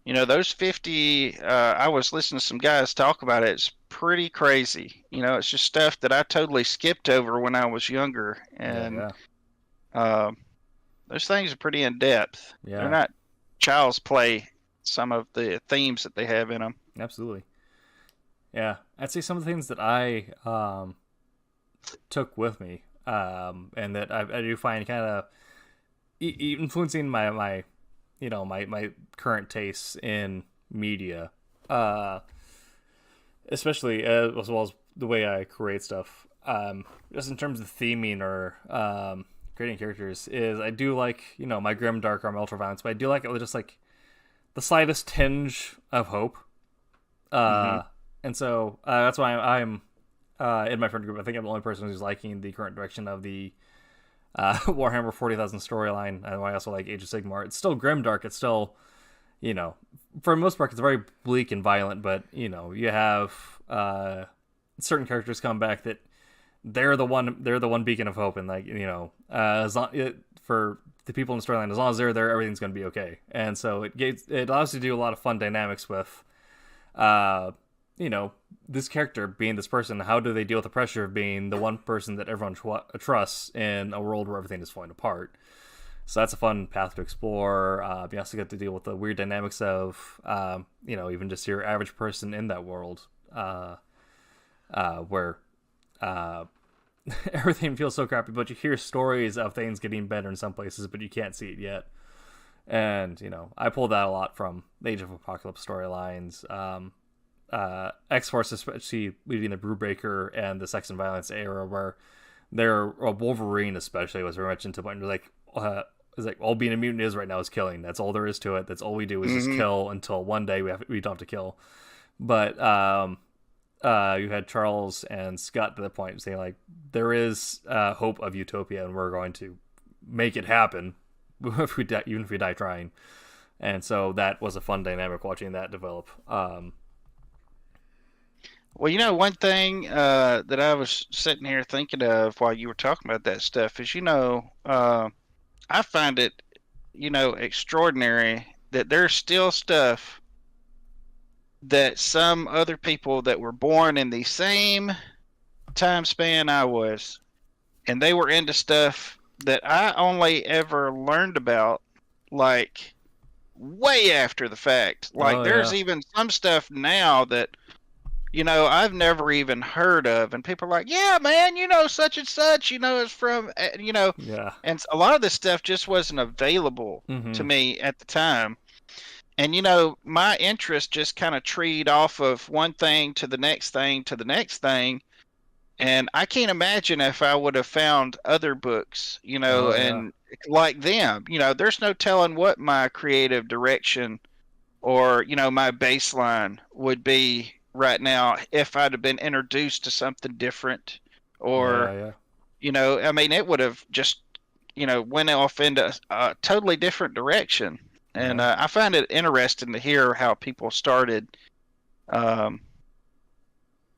those 50, I was listening to some guys talk about it. It's pretty crazy. It's just stuff that I totally skipped over when I was younger. And, those things are pretty in depth. Yeah. They're not child's play, some of the themes that they have in them. Absolutely. Yeah. I'd say some of the things that I took with me, and that I do find kind of influencing my current tastes in media, especially as well as the way I create stuff, just in terms of theming or creating characters, is I do like, my grim, dark, or my ultraviolence, but I do like it with just like the slightest tinge of hope. And so that's why I'm in my friend group. I think I'm the only person who's liking the current direction of the Warhammer 40,000 storyline. And I also like Age of Sigmar. It's still grim, dark. It's still, for the most part, it's very bleak and violent. But you have certain characters come back that they're the one beacon of hope, and as long, for the people in the storyline, as long as they're there, everything's going to be okay. And so it allows you to do a lot of fun dynamics with, this character being this person. How do they deal with the pressure of being the one person that everyone trusts in a world where everything is falling apart? So that's a fun path to explore. You also get to deal with the weird dynamics of, even just your average person in that world, where everything feels so crappy, but you hear stories of things getting better in some places, but you can't see it yet. And I pulled that a lot from the Age of Apocalypse storylines, X-Force, especially leading the Brewbreaker and the sex and violence era, where Wolverine especially was very much into the point where it's like all being a mutant is right now is killing. That's all there is to it. That's all we do is just kill until one day we don't have to kill. But you had Charles and Scott to the point saying like, there is hope of utopia, and we're going to make it happen even if we die trying. And so that was a fun dynamic watching that develop. Well, one thing that I was sitting here thinking of while you were talking about that stuff is, I find it, extraordinary that there's still stuff that some other people that were born in the same time span I was, and they were into stuff that I only ever learned about, like, way after the fact. Like, Oh, there's yeah. even some stuff now that, I've never even heard of, and people are like, yeah, man, such and such, is from, Yeah. and a lot of this stuff just wasn't available to Mm-hmm. me at the time. And my interest just kind of treed off of one thing to the next thing to the next thing. And I can't imagine if I would have found other books, Oh, yeah. and like them, there's no telling what my creative direction or, my baseline would be right now if I'd have been introduced to something different, Yeah, or, yeah. I mean, it would have just, went off into a totally different direction. And Yeah. I find it interesting to hear how people started. Um,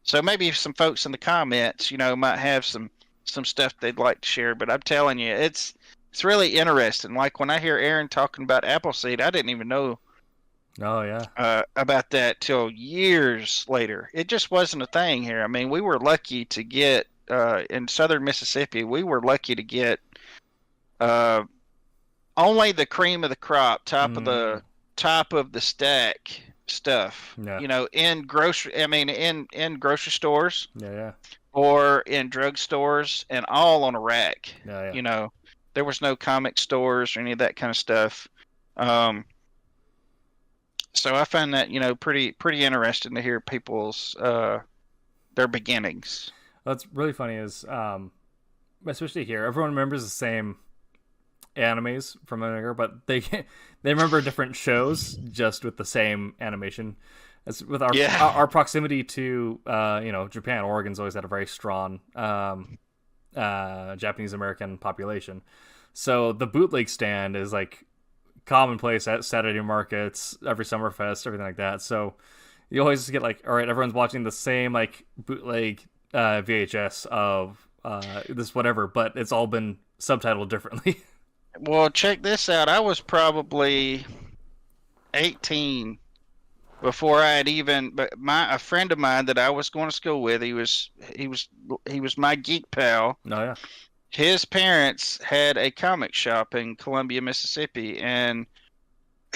so maybe some folks in the comments, might have some stuff they'd like to share. But I'm telling you, it's really interesting. Like when I hear Aaron talking about Appleseed, I didn't even know Oh, yeah. about that till years later. It just wasn't a thing here. I mean, we were lucky to get in southern Mississippi. We were lucky to get uh, only the cream of the crop, top of the stack stuff. Yeah. In in grocery stores Yeah, yeah. or in drug stores, and all on a rack. Yeah, yeah. There was no comic stores or any of that kind of stuff. So I find that pretty interesting to hear people's their beginnings. What's really funny is, especially here, everyone remembers the same animes from America, but they remember different shows just with the same animation. As with our proximity to Japan, Oregon's always had a very strong Japanese American population, so the bootleg stand is like commonplace at Saturday markets, every Summerfest, everything like that. So you always get like, all right, everyone's watching the same like bootleg VHS of this whatever, but it's all been subtitled differently. Well, check this out. I was probably 18 before I had even. But a friend of mine that I was going to school with, he was my geek pal. Oh, yeah. His parents had a comic shop in Columbia, Mississippi, and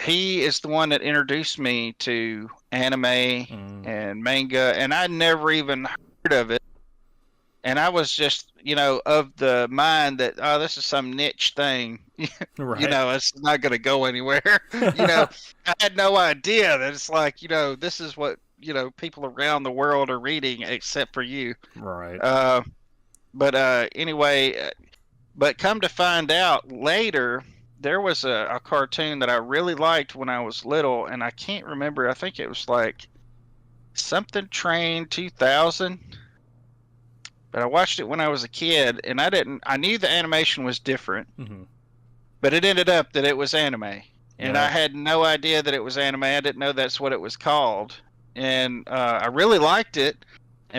he is the one that introduced me to anime and manga, and I never even heard of it. And I was just, of the mind that, oh, this is some niche thing. Right. It's not going to go anywhere. I had no idea that it's like, this is what, people around the world are reading except for you. Right. But anyway, but come to find out later, there was a cartoon that I really liked when I was little, and I can't remember. I think it was like something Train 2000. But I watched it when I was a kid, and I knew the animation was different, but it ended up that it was anime. And I had no idea that it was anime. I didn't know that's what it was called. And I really liked it,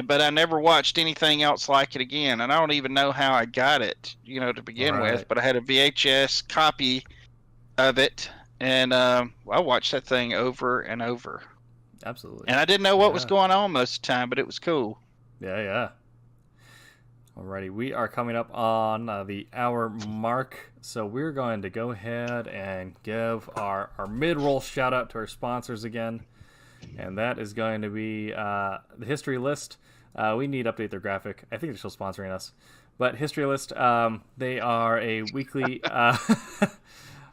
but I never watched anything else like it again. And I don't even know how I got it, to begin with. But I had a VHS copy of it, and I watched that thing over and over. Absolutely. And I didn't know what was going on most of the time, but it was cool. Yeah, yeah. Alrighty, we are coming up on the hour mark, so we're going to go ahead and give our mid-roll shout-out to our sponsors again, and that is going to be the History List. We need to update their graphic. I think they're still sponsoring us. But History List, they are a weekly...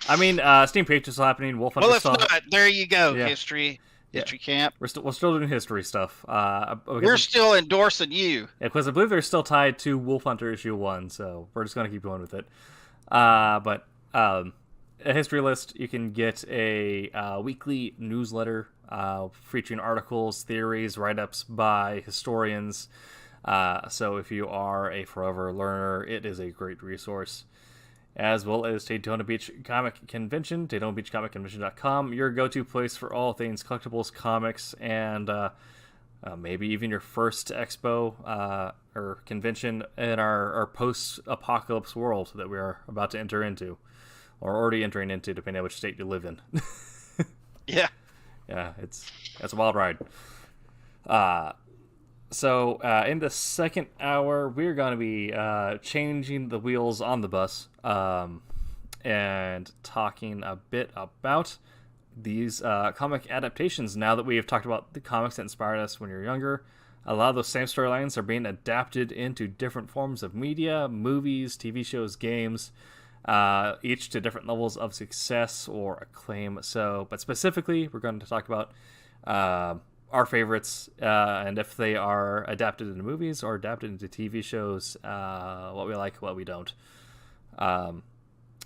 Steam Patriots is still happening. Wolf Hunter Well, if not, there you go, Yeah. History Camp. We're still doing history stuff. We're still endorsing you. Yeah, because I believe they're still tied to Wolf Hunter issue 1, so we're just going to keep going with it. But a History List, you can get a weekly newsletter featuring articles, theories, write-ups by historians. So if you are a forever learner, it is a great resource. As well as Daytona Beach Comic Convention, DaytonaBeachComicConvention.com, your go-to place for all things collectibles, comics, and maybe even your first expo or convention in our post-apocalypse world that we are about to enter into, or already entering into, depending on which state you live in. Yeah. Yeah, it's a wild ride. So in the second hour, we're going to be changing the wheels on the bus and talking a bit about these comic adaptations. Now that we have talked about the comics that inspired us when you're younger, a lot of those same storylines are being adapted into different forms of media, movies, TV shows, games, each to different levels of success or acclaim. So, but specifically, we're going to talk about our favorites and if they are adapted into movies or adapted into TV shows, what we like, what we don't.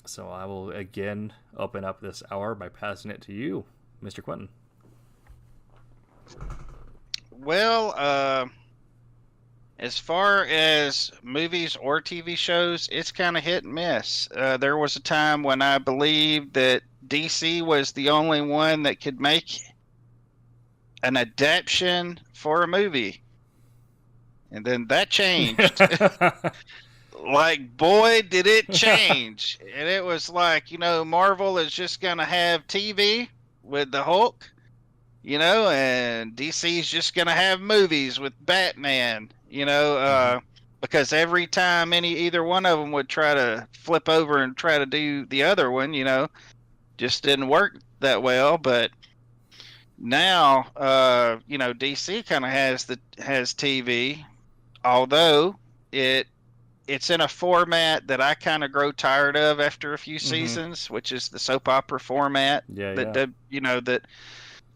So I will again open up this hour by passing it to you, Mr. Quentin. Well, as far as movies or TV shows, it's kind of hit and miss. There was a time when I believed that DC was the only one that could make an adaptation for a movie. And then that changed. Like, boy, did it change. And it was like, Marvel is just going to have TV with the Hulk, and DC's just going to have movies with Batman, because every time either one of them would try to flip over and try to do the other one, just didn't work that well. But now, DC kind of has TV, although it's in a format that I kind of grow tired of after a few seasons, which is the soap opera format that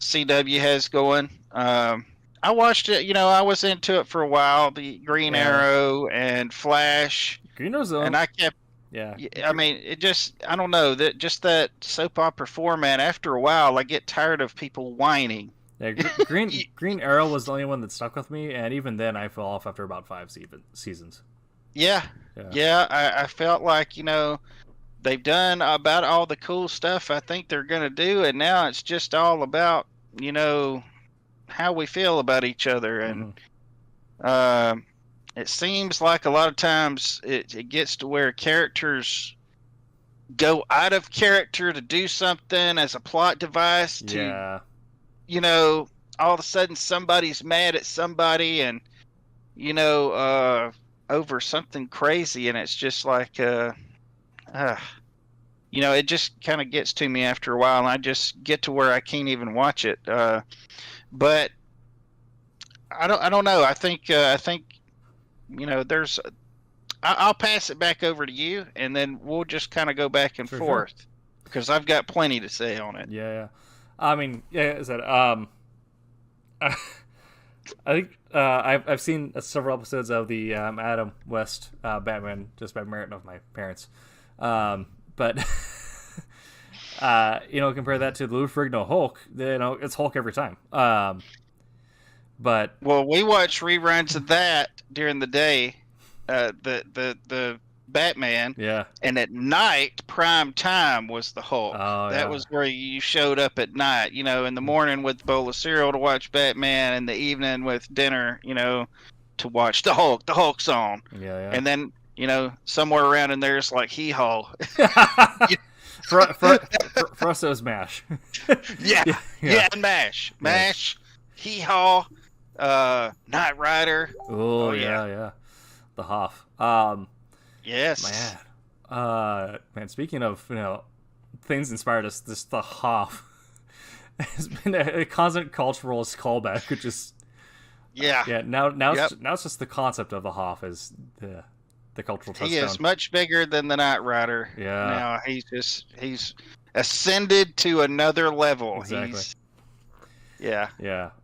CW has going. I watched it, I was into it for a while, the Green Arrow and Flash. Green Arrow's and I kept I mean, I don't know, that soap opera format, after a while I get tired of people whining. Yeah, Green Arrow was the only one that stuck with me, and even then I fell off after about 5 seasons. Yeah. I felt like, they've done about all the cool stuff I think they're going to do, and now it's just all about, how we feel about each other. And it seems like a lot of times it gets to where characters go out of character to do something as a plot device to, all of a sudden somebody's mad at somebody and, over something crazy, and it's just like it just kind of gets to me after a while, and I just get to where I can't even watch it. But I don't know. I think there's I'll pass it back over to you, and then we'll just kind of go back and forth because I've got plenty to say on it. Yeah. I mean, is that I think I've seen several episodes of the Adam West Batman just by merit of my parents, but compare that to the Lou Ferrigno Hulk. It's Hulk every time. But we watch reruns of that during the day, the Batman. Yeah. And at night, prime time was the Hulk. Oh, that was where you showed up at night, in the morning with a bowl of cereal to watch Batman, and the evening with dinner, to watch the Hulk's on. Yeah. And then, somewhere around in there it's like Hee-Haw. for us, it was MASH. Yeah, and MASH. MASH, Hee-Haw, Knight Rider. Oh, yeah. The Hoff. Yes. Man, speaking of, things inspired us, the Hoff has been a constant cultural callback, which is now it's just the concept of the Hoff is the cultural touchstone. He is much bigger than the Knight Rider. Yeah. Now he's ascended to another level. Exactly. Yeah.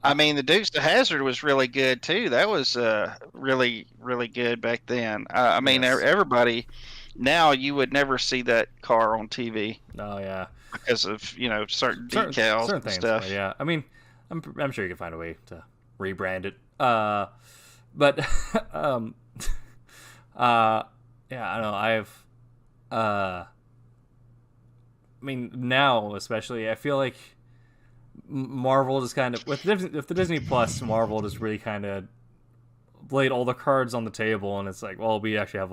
I mean, the Dukes of Hazzard was really good too. That was really, really good back then. I mean, everybody now you would never see that car on TV. Oh yeah, because of certain decals and things, stuff. Yeah, I mean, I'm sure you can find a way to rebrand it. But I don't know. I mean, now especially, I feel like Marvel just kind of with the Disney Plus, Marvel just really kind of laid all the cards on the table, and it's like, well, we actually have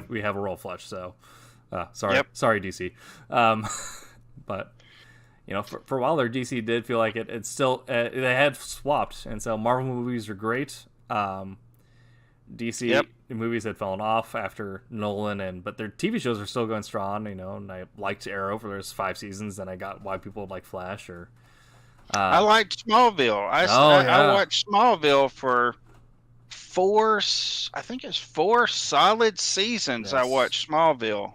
we have a roll flush. So, sorry, DC. But for a while there, DC did feel like it's still they had swapped, and so Marvel movies are great. DC movies had fallen off after Nolan, but their TV shows are still going strong. And I liked Arrow for those 5 seasons, and I got why people like Flash or. I liked Smallville. I watched Smallville for 4 solid seasons. Yes. I watched Smallville,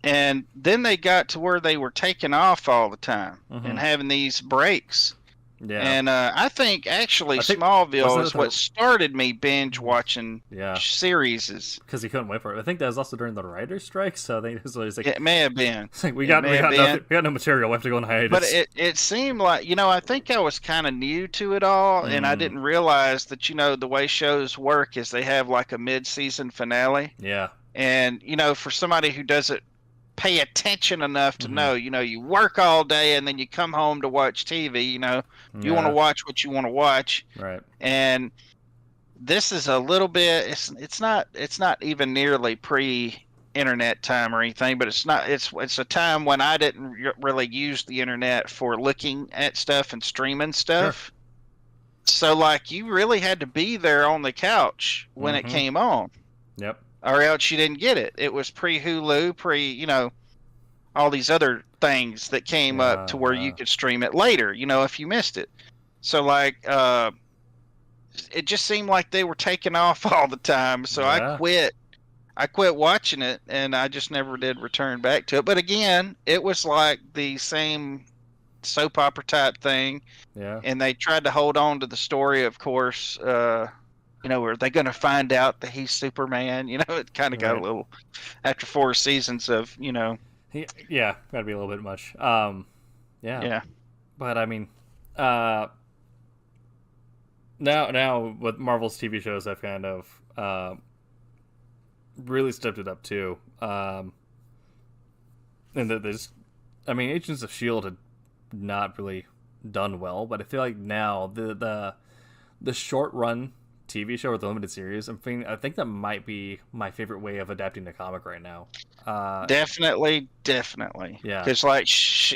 and then they got to where they were taking off all the time and having these breaks. Yeah. And I think Smallville is what started me binge watching series. Because he couldn't wait for it. I think that was also during the writer's strike, so I think it was like, it may have been. It's like we got no material. We have to go on hiatus. But it seemed like, I think I was kind of new to it all, and I didn't realize that, the way shows work is they have like a mid-season finale. Yeah. And, for somebody who doesn't pay attention enough to know, you work all day and then you come home to watch TV, you want to watch what you want to watch. Right. And this is a little bit, it's not even nearly pre-internet time or anything, but it's a time when I didn't really use the internet for looking at stuff and streaming stuff. Sure. So like you really had to be there on the couch when it came on. Yep. Or else you didn't get it. It was pre-Hulu, all these other things that came up to where you could stream it later, if you missed it. So, like, it just seemed like they were taking off all the time. So I quit watching it, and I just never did return back to it. But again, it was like the same soap opera type thing. Yeah. And they tried to hold on to the story, of course, are they going to find out that he's Superman? It kind of got a little, after 4 seasons of, gotta be a little bit much. Yeah. But I mean, now with Marvel's TV shows, I've kind of really stepped it up too. And that Agents of S.H.I.E.L.D. had not really done well, but I feel like now the short run TV show or the limited series, I think that might be my favorite way of adapting the comic right now. Definitely. Yeah. Because like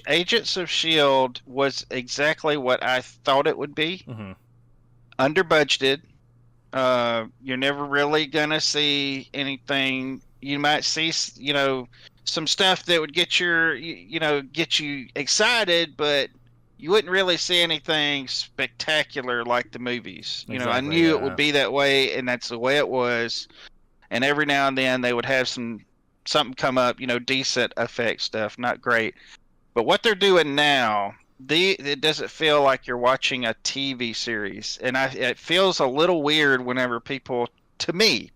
Agents of S.H.I.E.L.D. was exactly what I thought it would be. Mm-hmm. Under budgeted. You're never really gonna see anything. You might see, some stuff that would get you excited, but you wouldn't really see anything spectacular like the movies. Exactly, I knew it would be that way, and that's the way it was. And every now and then they would have something come up, decent effect stuff, not great. But what they're doing now, it doesn't feel like you're watching a TV series. And it feels a little weird whenever people, to me,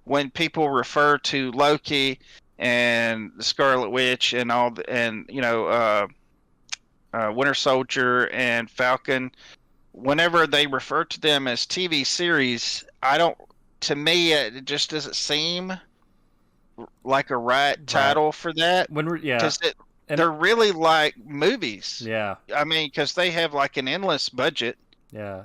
when people refer to Loki and the Scarlet Witch and Winter Soldier and Falcon, whenever they refer to them as TV series, to me, it just doesn't seem like a right title for that. Because they're really like movies. Yeah. Because they have like an endless budget. Yeah.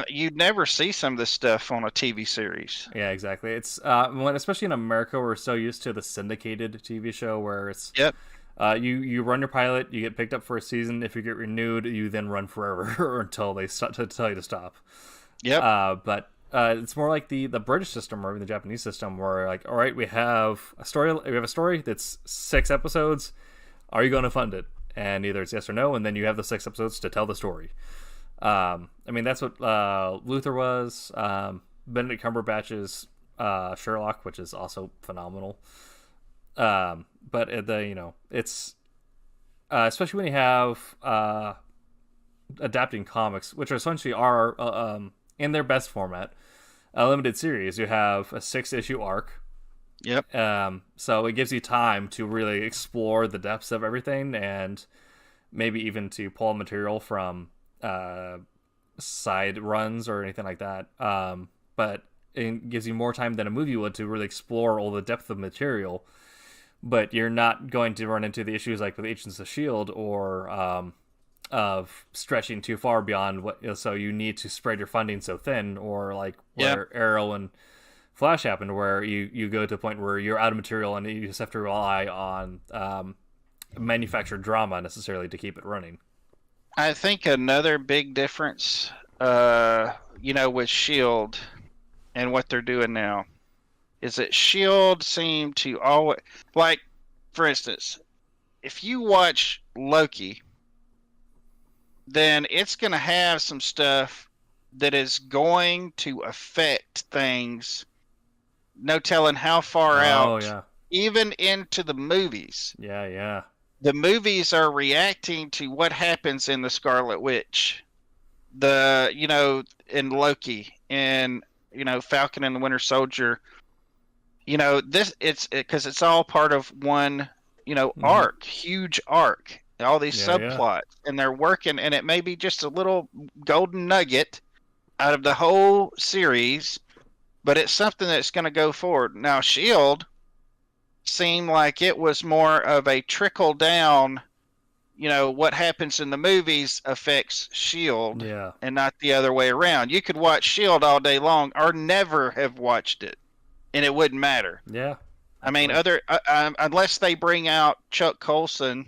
You'd never see some of this stuff on a TV series. Yeah, exactly. It's especially in America, we're so used to the syndicated TV show where it's you run your pilot, you get picked up for a season. If you get renewed, you then run forever until they tell you to stop. Yep. But it's more like the British system or even the Japanese system, where like, all right, we have a story that's 6 episodes. Are you going to fund it? And either it's yes or no, and then you have the 6 episodes to tell the story. That's what Luther was. Benedict Cumberbatch's Sherlock, which is also phenomenal. But it's especially when you have adapting comics, which essentially are in their best format, a limited series. You have a 6-issue arc. Yep. So it gives you time to really explore the depths of everything, and maybe even to pull material from side runs or anything like that. But it gives you more time than a movie would to really explore all the depth of material. but you're not going to run into the issues like with Agents of Shield or of stretching too far beyond what. So you need to spread your funding so thin, or like where Arrow and Flash happened, where you go to a point where you're out of material and you just have to rely on manufactured drama necessarily to keep it running. I think another big difference, with Shield and what they're doing now, is that Shield seem to always, like, for instance, if you watch Loki, then it's going to have some stuff that is going to affect things. No telling how far out, even into the movies. Yeah. The movies are reacting to what happens in the Scarlet Witch, in Loki, and Falcon and the Winter Soldier. Because it's all part of one, arc, huge arc. All these subplots, and they're working, and it may be just a little golden nugget out of the whole series, but it's something that's going to go forward. Now, Shield seemed like it was more of a trickle down. What happens in the movies affects Shield, and not the other way around. You could watch Shield all day long, or never have watched it, and it wouldn't matter. Yeah, I mean, unless they bring out Chuck Colson.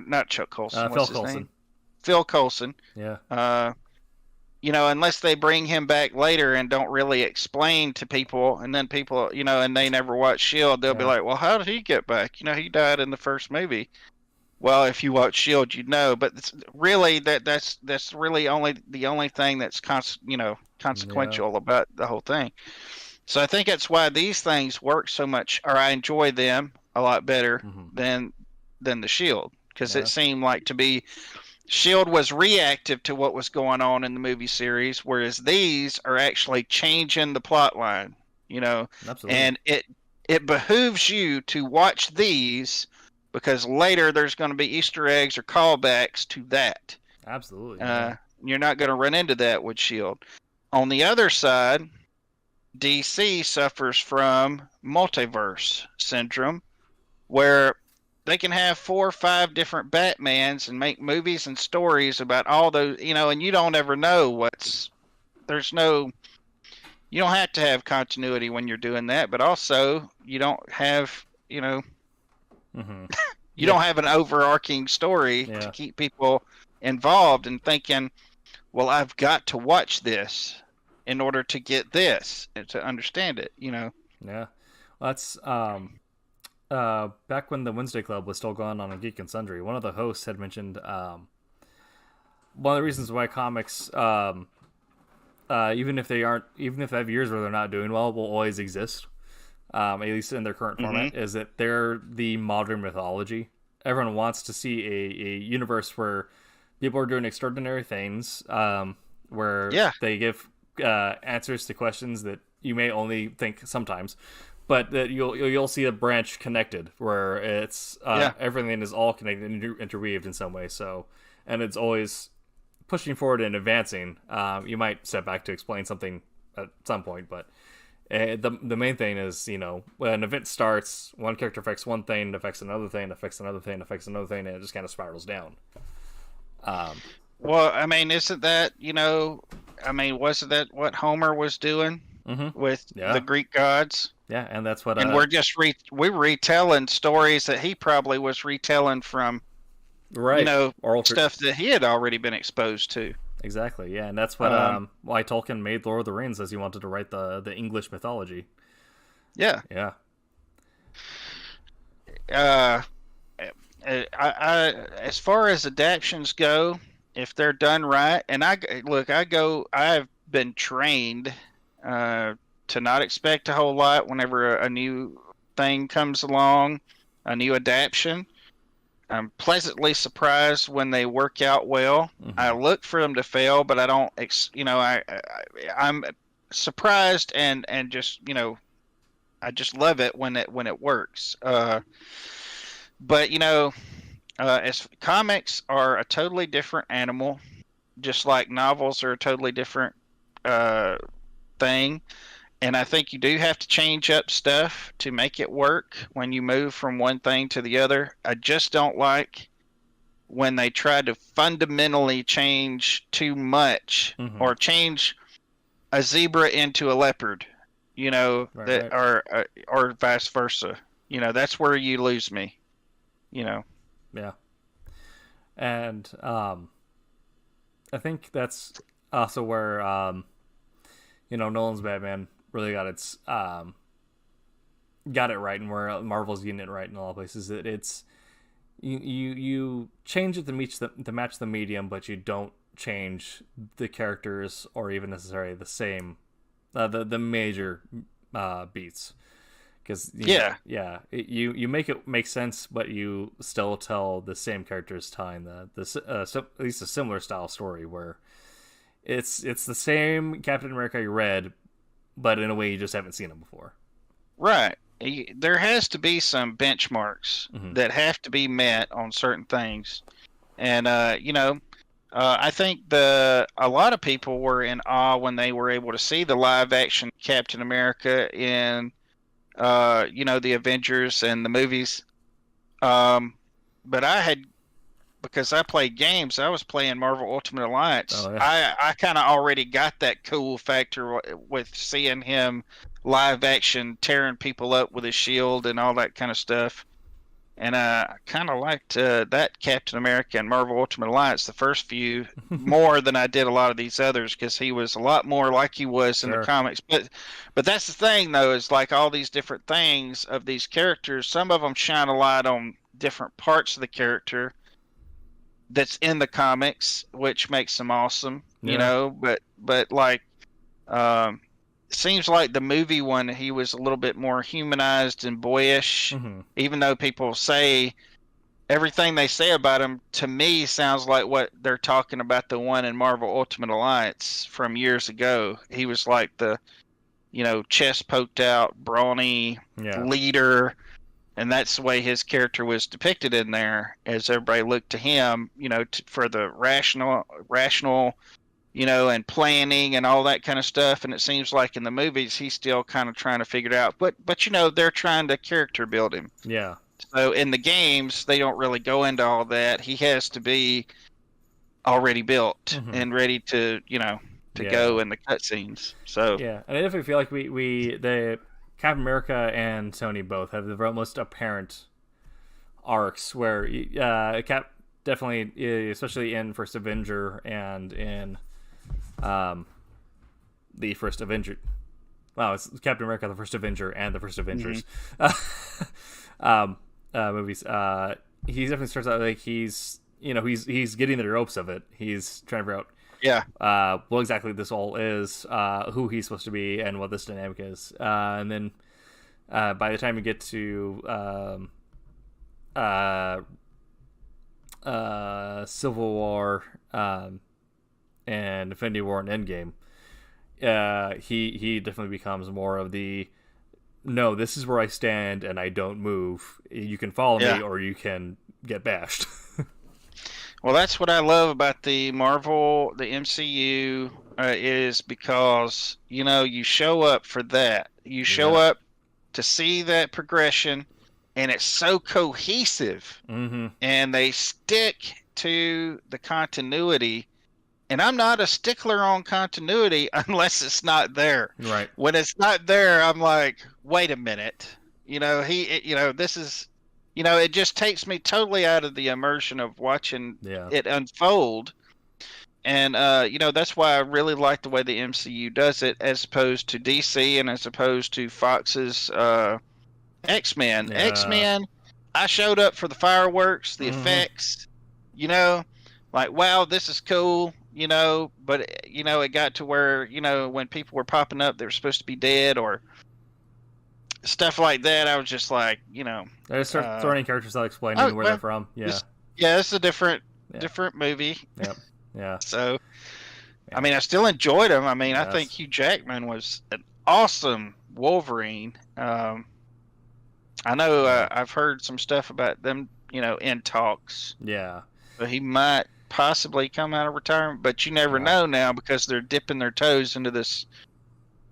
Not Chuck Colson. Phil Coulson. Name? Phil Coulson. Yeah. Unless they bring him back later and don't really explain to people, and then people, and they never watch Shield, they'll be like, "Well, how did he get back? He died in the first movie." Well, if you watch Shield, you'd know. But it's really that's really the only thing that's consequential about the whole thing. So I think that's why these things work so much, or I enjoy them a lot better than the Shield. Because it seemed like to be Shield was reactive to what was going on in the movie series, whereas these are actually changing the plot line, Absolutely. And it behooves you to watch these because later there's going to be Easter eggs or callbacks to that. Absolutely. You're not going to run into that with Shield. On the other side, DC suffers from multiverse syndrome, where they can have 4 or 5 different Batmans and make movies and stories about all those, and you don't ever know you don't have to have continuity when you're doing that, but also you don't have, you don't have an overarching story to keep people involved and thinking, well, I've got to watch this in order to get this and to understand it, Yeah. Well, that's, back when the Wednesday Club was still going on Geek and Sundry, one of the hosts had mentioned one of the reasons why comics, even if they have years where they're not doing well, will always exist, at least in their current format, is that they're the modern mythology. Everyone wants to see a universe where people are doing extraordinary things, where they give answers to questions that you may only think sometimes. But that you'll see a branch connected where it's everything is all connected and interweaved in some way. So, and it's always pushing forward and advancing. You might step back to explain something at some point, but the main thing is, when an event starts, one character affects one thing, affects another thing, affects another thing, affects another thing, and it just kind of spirals down. Well, I mean, isn't that wasn't that what Homer was doing with the Greek gods? Yeah, and that's what. And we're just we're retelling stories that he probably was retelling from, stuff that he had already been exposed to. Exactly. Yeah, and that's what why Tolkien made Lord of the Rings, as he wanted to write the English mythology. Yeah. Yeah. As far as adaptions go, if they're done right, and I've been trained to not expect a whole lot whenever a new thing comes along, a new adaptation. I'm pleasantly surprised when they work out well. I look for them to fail, but I don't. I'm surprised and just I just love it when it works. But as comics are a totally different animal, just like novels are a totally different thing. And I think you do have to change up stuff to make it work when you move from one thing to the other. I just don't like when they try to fundamentally change too much or change a zebra into a leopard, Right. or vice versa. That's where you lose me. Yeah. And I think that's also where Nolan's Batman really got it right, and where Marvel's getting it right in a lot of places. It's you change it to match the medium, but you don't change the characters or even necessarily the same the major beats. Because you make it make sense, but you still tell the same character's time, at least a similar style story where it's the same Captain America you read, but in a way you just haven't seen him before. Right. There has to be some benchmarks that have to be met on certain things, and I think a lot of people were in awe when they were able to see the live action Captain America in the Avengers and the movies. But because I played games, I was playing Marvel Ultimate Alliance. Oh, yeah. I kind of already got that cool factor with seeing him live action tearing people up with his shield and all that kind of stuff. And I kind of liked that Captain America and Marvel Ultimate Alliance, the first few, more than I did a lot of these others, because he was a lot more like he was in the comics. But that's the thing, though, is like all these different things of these characters, some of them shine a light on different parts of the character that's in the comics, which makes them awesome, But like, seems like the movie one, he was a little bit more humanized and boyish, even though people say everything they say about him, to me, sounds like what they're talking about the one in Marvel Ultimate Alliance from years ago. He was like the, chest poked out, brawny leader, and that's the way his character was depicted in there, as everybody looked to him, for the rational, and planning and all that kind of stuff. And it seems like in the movies, he's still kind of trying to figure it out. But they're trying to character build him. Yeah. So in the games, they don't really go into all that. He has to be already built and ready to, go in the cutscenes. So yeah, and I definitely feel like the Captain America and Tony both have the most apparent arcs where Cap definitely, especially in First Avenger and in the First Avenger. Wow, it's Captain America, the First Avenger, and the First Avengers movies. He definitely starts out like he's getting the ropes of it. He's trying to figure out what exactly this all is, who he's supposed to be, and what this dynamic is. And then by the time you get to Civil War and Infinity War and Endgame, he definitely becomes more of the, no, this is where I stand and I don't move. You can follow me or you can get bashed. Well, that's what I love about the MCU, is because, you show up for that. You show up to see that progression, and it's so cohesive, and they stick to the continuity. And I'm not a stickler on continuity unless it's not there. Right. When it's not there, I'm like, wait a minute. This is, it just takes me totally out of the immersion of watching it unfold. And, that's why I really like the way the MCU does it, as opposed to DC and as opposed to Fox's X-Men. Yeah. X-Men, I showed up for the fireworks, the effects, like, wow, this is cool. But it got to where, when people were popping up, they were supposed to be dead or stuff like that. I was just like, I just start throwing in characters without explaining where they're from. Yeah. It's a different movie. Yep. Yeah. So, I mean, I still enjoyed him. I mean, I think Hugh Jackman was an awesome Wolverine. I know I've heard some stuff about them, in talks. Yeah. But he might possibly come out of retirement, but you never know now, because they're dipping their toes into this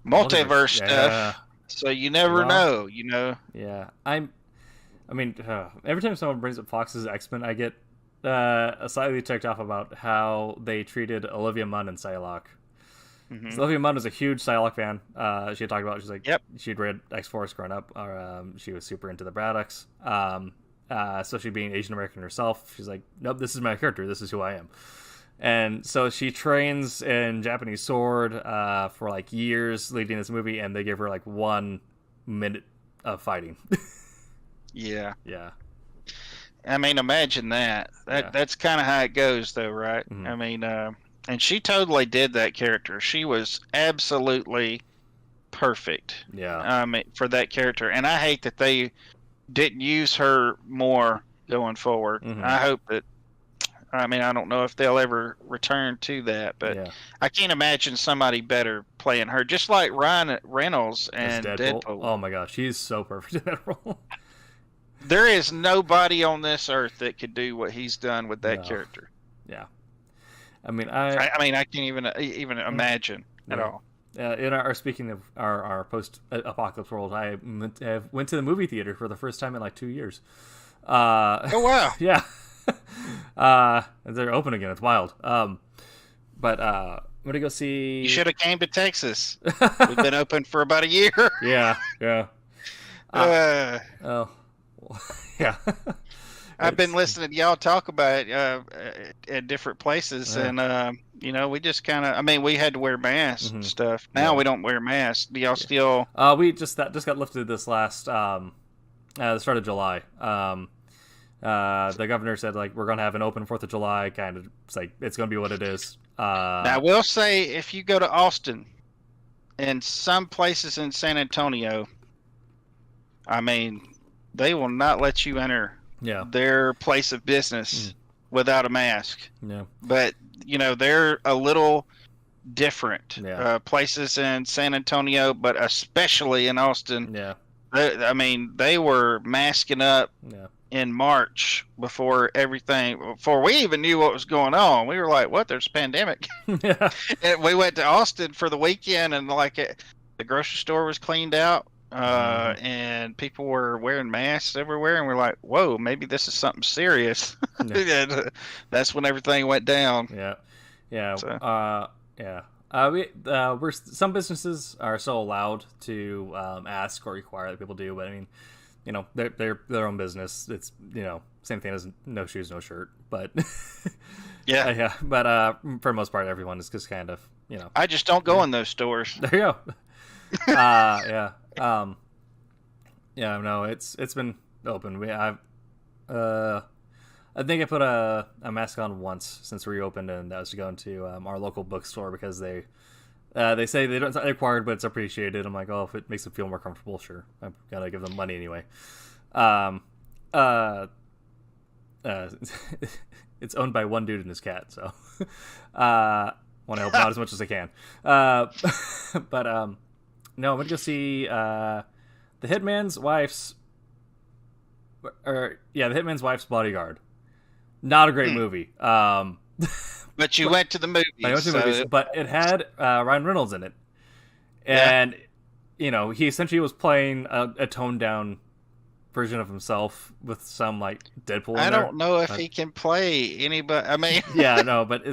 multiverse Yeah. stuff. So you never Well, know, you know. Yeah, every time someone brings up Fox's X-Men, I get slightly ticked off about how they treated Olivia Munn in Psylocke. So Olivia Munn was a huge Psylocke fan. She had talked about, she's like, Yep. she'd read X-Force growing up. She was super into the Braddocks. Especially being Asian American herself, she's like, nope, this is my character. This is who I am. And so she trains in Japanese sword for like years leading this movie, and they give her like 1 minute of fighting. Yeah. Yeah. I mean, imagine that. Yeah. That's kind of how it goes, though, right? Mhm. I mean, and she totally did that character. She was absolutely perfect. Yeah. For that character, and I hate that they didn't use her more going forward. Mhm. I hope that. I mean, I don't know if they'll ever return to that, but Yeah. I can't imagine somebody better playing her, just like Ryan Reynolds As and Deadpool. Oh my gosh, he's so perfect in that role. There is nobody on this earth that could do what he's done with that No. character. Yeah. I mean, I mean, I can't even imagine at Yeah. all. in our speaking of our post-apocalypse world, I went to the movie theater for the first time in like 2 years. Oh wow! Yeah. They're open again. It's wild. But I'm gonna go see. You should have came to Texas. We've been open for about a year. Yeah. Yeah. Oh. Yeah. I've been listening to y'all talk about it at different places, Yeah. and you know, we just kind of. I mean, we had to wear masks and Mhm. stuff. Now Yeah. we don't wear masks. Do y'all still? We just got lifted this last the start of July. The governor said like we're gonna have an open 4th of July kind of. It's like it's gonna be what it is. Now, I will say, if you go to Austin and some places in San Antonio, I mean, they will not let you enter Yeah. their place of business without a mask. Yeah. But you know, they're a little different. Yeah. Places in San Antonio, but especially in Austin. Yeah. I mean, they were masking up Yeah. in March before we even knew what was going on. We were like, "What? There's a pandemic." Yeah. And we went to Austin for the weekend, and the grocery store was cleaned out, and people were wearing masks everywhere, and we're like, "Whoa, maybe this is something serious." Yeah. And, that's when everything went down. Yeah. Yeah. So- Yeah. Some businesses are still allowed to ask or require that people do, but I mean, you know, they're their own business. It's, you know, same thing as no shoes, no shirt. But Yeah, yeah. But for the most part, everyone is just kind of, you know. I just don't go in those stores. There you go. Yeah. Yeah. No, it's been open. I think I put a mask on once since we reopened, and that was to go into our local bookstore because they say they don't, it's not required, but it's appreciated. I'm like, oh, if it makes them feel more comfortable, sure. I'm gotta give them money anyway. It's owned by one dude and his cat, so want to help out as much as I can. But no, I'm gonna go see the Hitman's Wife's Bodyguard. Not a great movie. But you went to the movies. I went to the movies, but it had Ryan Reynolds in it, and you know, he essentially was playing a toned down version of himself with some like Deadpool. I in there. don't know if he can play anybody. I mean, Yeah, no, but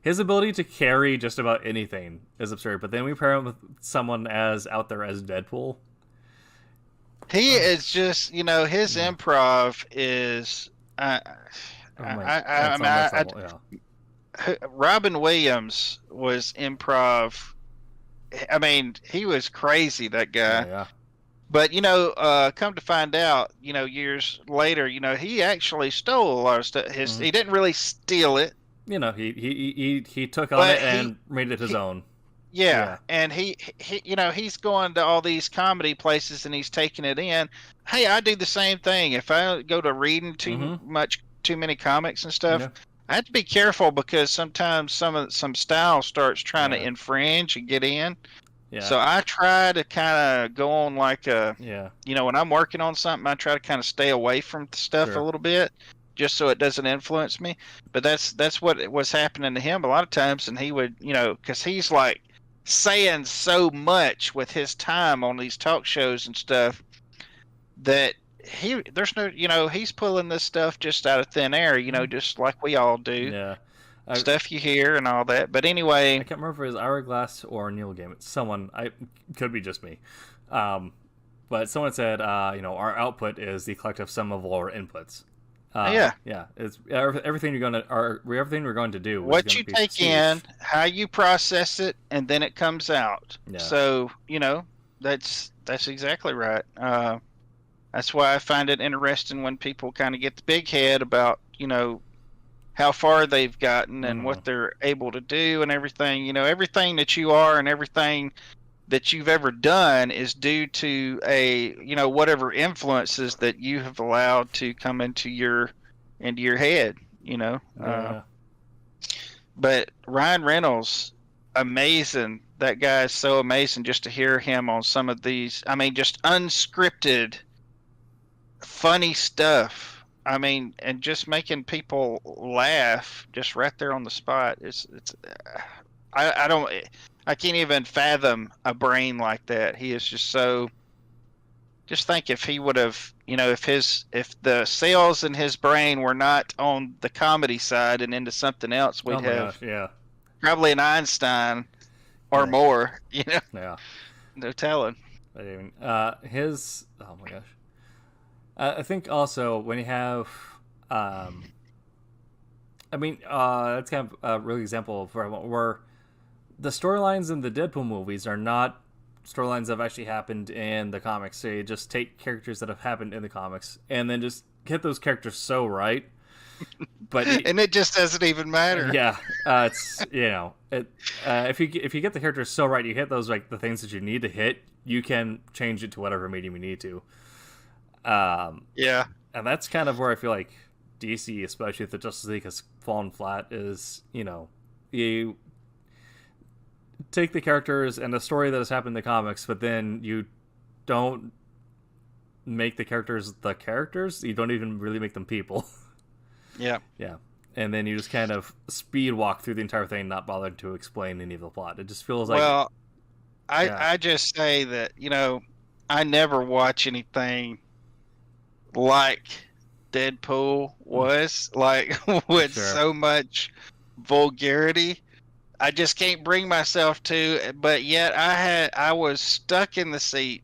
his ability to carry just about anything is absurd. But then we pair him with someone as out there as Deadpool. he is just, you know, his improv is. Robin Williams was improv. I mean, he was crazy, that guy. Yeah. But you know, come to find out, you know, years later, you know, he actually stole a lot of stuff. He didn't really steal it. You know, he took on But it and made it his own. Yeah, and he, you know, he's going to all these comedy places and he's taking it in. Hey, I do the same thing. If I go to reading too many comics and stuff, Yeah. I have to be careful because sometimes some style starts trying to infringe and get in. Yeah. So I try to kind of go on like Yeah. you know, when I'm working on something, I try to kind of stay away from stuff Sure. a little bit, just so it doesn't influence me. But that's what was happening to him a lot of times, and he would, you know, because he's like saying so much with his time on these talk shows and stuff that there's no, he's pulling this stuff just out of thin air, just like we all do. Yeah. Stuff you hear and all that. But anyway, I can't remember if it was Hourglass or Neil Gaiman. Someone, could be just me. But someone said, our output is the collective sum of all our inputs. Yeah. It's everything everything we're going to do. What you take in, how you process it, and then it comes out. Yeah. So that's exactly right. That's why I find it interesting when people kind of get the big head about how far they've gotten and what they're able to do and everything. Everything that you are and everything that you've ever done is due to whatever influences that you have allowed to come into your head. But Ryan Reynolds, amazing. That guy is so amazing. Just to hear him on some of these, just unscripted, funny stuff. And just making people laugh just right there on the spot. I can't even fathom a brain like that. He is just so. Just think if he would have, if the cells in his brain were not on the comedy side and into something else, we'd have probably an Einstein or more. Yeah. No telling. Oh my gosh. I think also when you have, that's kind of a real example of where the storylines in the Deadpool movies are not storylines that have actually happened in the comics. So you just take characters that have happened in the comics and then just get those characters so right. But and it just doesn't even matter. Yeah, it's if you get the characters so right, you hit those the things that you need to hit. You can change it to whatever medium you need to. Yeah, and that's kind of where I feel like DC, especially if the Justice League has fallen flat, is you take the characters and the story that has happened in the comics, but then you don't make the characters the characters. You don't even really make them people. Yeah. Yeah. And then you just kind of speed walk through the entire thing, not bothering to explain any of the plot. It just feels like. Well, I just say that I never watch anything like Deadpool was with so much vulgarity. I just can't bring myself to, but yet I was stuck in the seat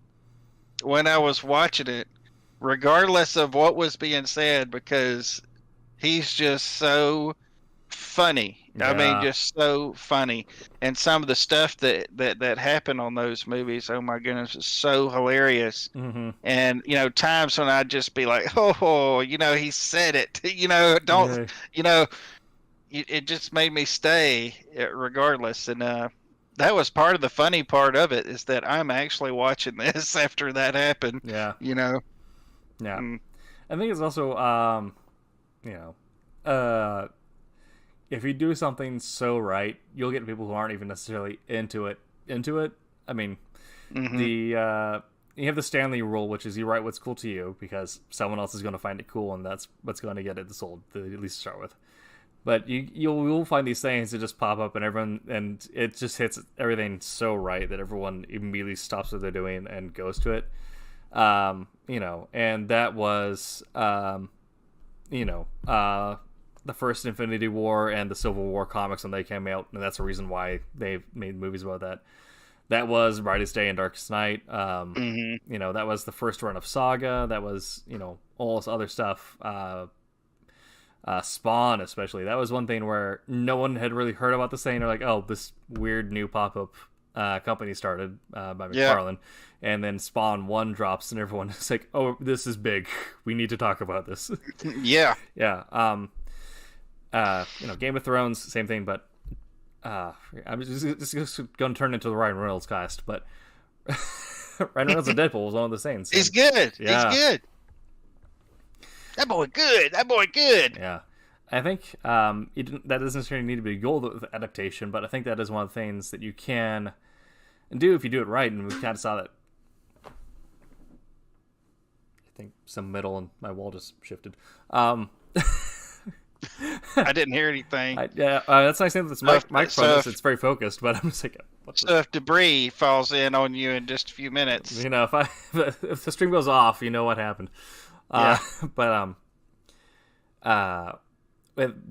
when I was watching it, regardless of what was being said, because he's just so funny. Yeah. Just so funny. And some of the stuff that happened on those movies, oh my goodness, is so hilarious. Mm-hmm. And, times when I'd just be like, oh, he said it, don't, it just made me stay regardless. And that was part of the funny part of it, is that I'm actually watching this after that happened. Yeah. Yeah. I think it's also, if you do something so right, you'll get people who aren't even necessarily into it. I mean, you have the Stanley rule, which is you write what's cool to you because someone else is going to find it cool, and that's what's going to get it sold, at least to start with. But you'll find these things that just pop up, and it just hits everything so right that everyone immediately stops what they're doing and goes to it. And that was, the first Infinity War and the Civil War comics when they came out, and that's the reason why they've made movies about that. That was Brightest Day and Darkest Night. That was the first run of Saga. That was, all this other stuff. Spawn, especially. That was one thing where no one had really heard about this thing. They're like, oh, this weird new pop-up company started by McFarlane. And then Spawn 1 drops, and everyone is like, oh, this is big. We need to talk about this. Yeah. Yeah. Game of Thrones, same thing, but I'm just going to turn into the Ryan Reynolds cast, but Ryan Reynolds and Deadpool was one of the scenes. He's good. Yeah. He's good. That boy good. Yeah. I think that doesn't necessarily need to be a goal of adaptation, but I think that is one of the things that you can do if you do it right, and we kind of saw that. I think some metal in my wall just shifted. I didn't hear anything. That's nice thing with this microphone. so It's very focused, but I'm just like, So if debris falls in on you in just a few minutes, you know, if the stream goes off, you know what happened. Yeah. But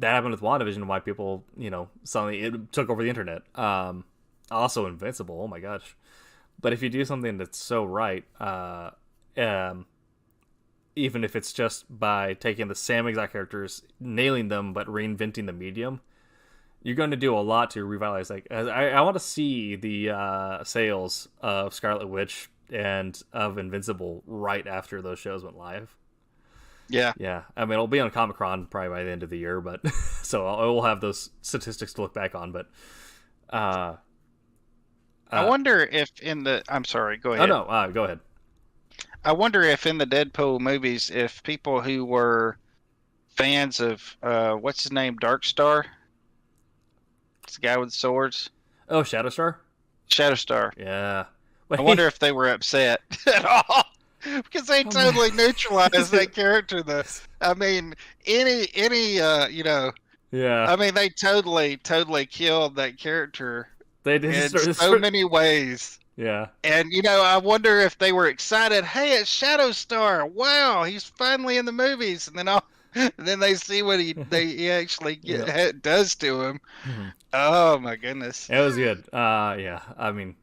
that happened with WandaVision. Why people, you know, suddenly it took over the internet. Also Invincible. Oh my gosh. But if you do something that's so right, even if it's just by taking the same exact characters, nailing them, but reinventing the medium, you're going to do a lot to revitalize. Like, I want to see the sales of Scarlet Witch and of Invincible right after those shows went live. yeah. Yeah, I mean, it'll be on Comic-Con probably by the end of the year, but so I will have those statistics to look back on. But I wonder if in the. I'm sorry. Go oh ahead. no, go ahead. I wonder if in the Deadpool movies, if people who were fans of what's his name, Darkstar, it's the guy with the swords, Oh, Shadowstar. Shadowstar. Yeah. I wonder if they were upset at all because they totally neutralized that character. I mean, any you know, Yeah. I mean, they totally killed that character They did in so many ways. Yeah. And, you know, I wonder if they were excited. Hey, it's Shadowstar. Wow, he's finally in the movies. And then they see what he actually does to him. Mhm. Oh, my goodness. It was good. Yeah. I mean,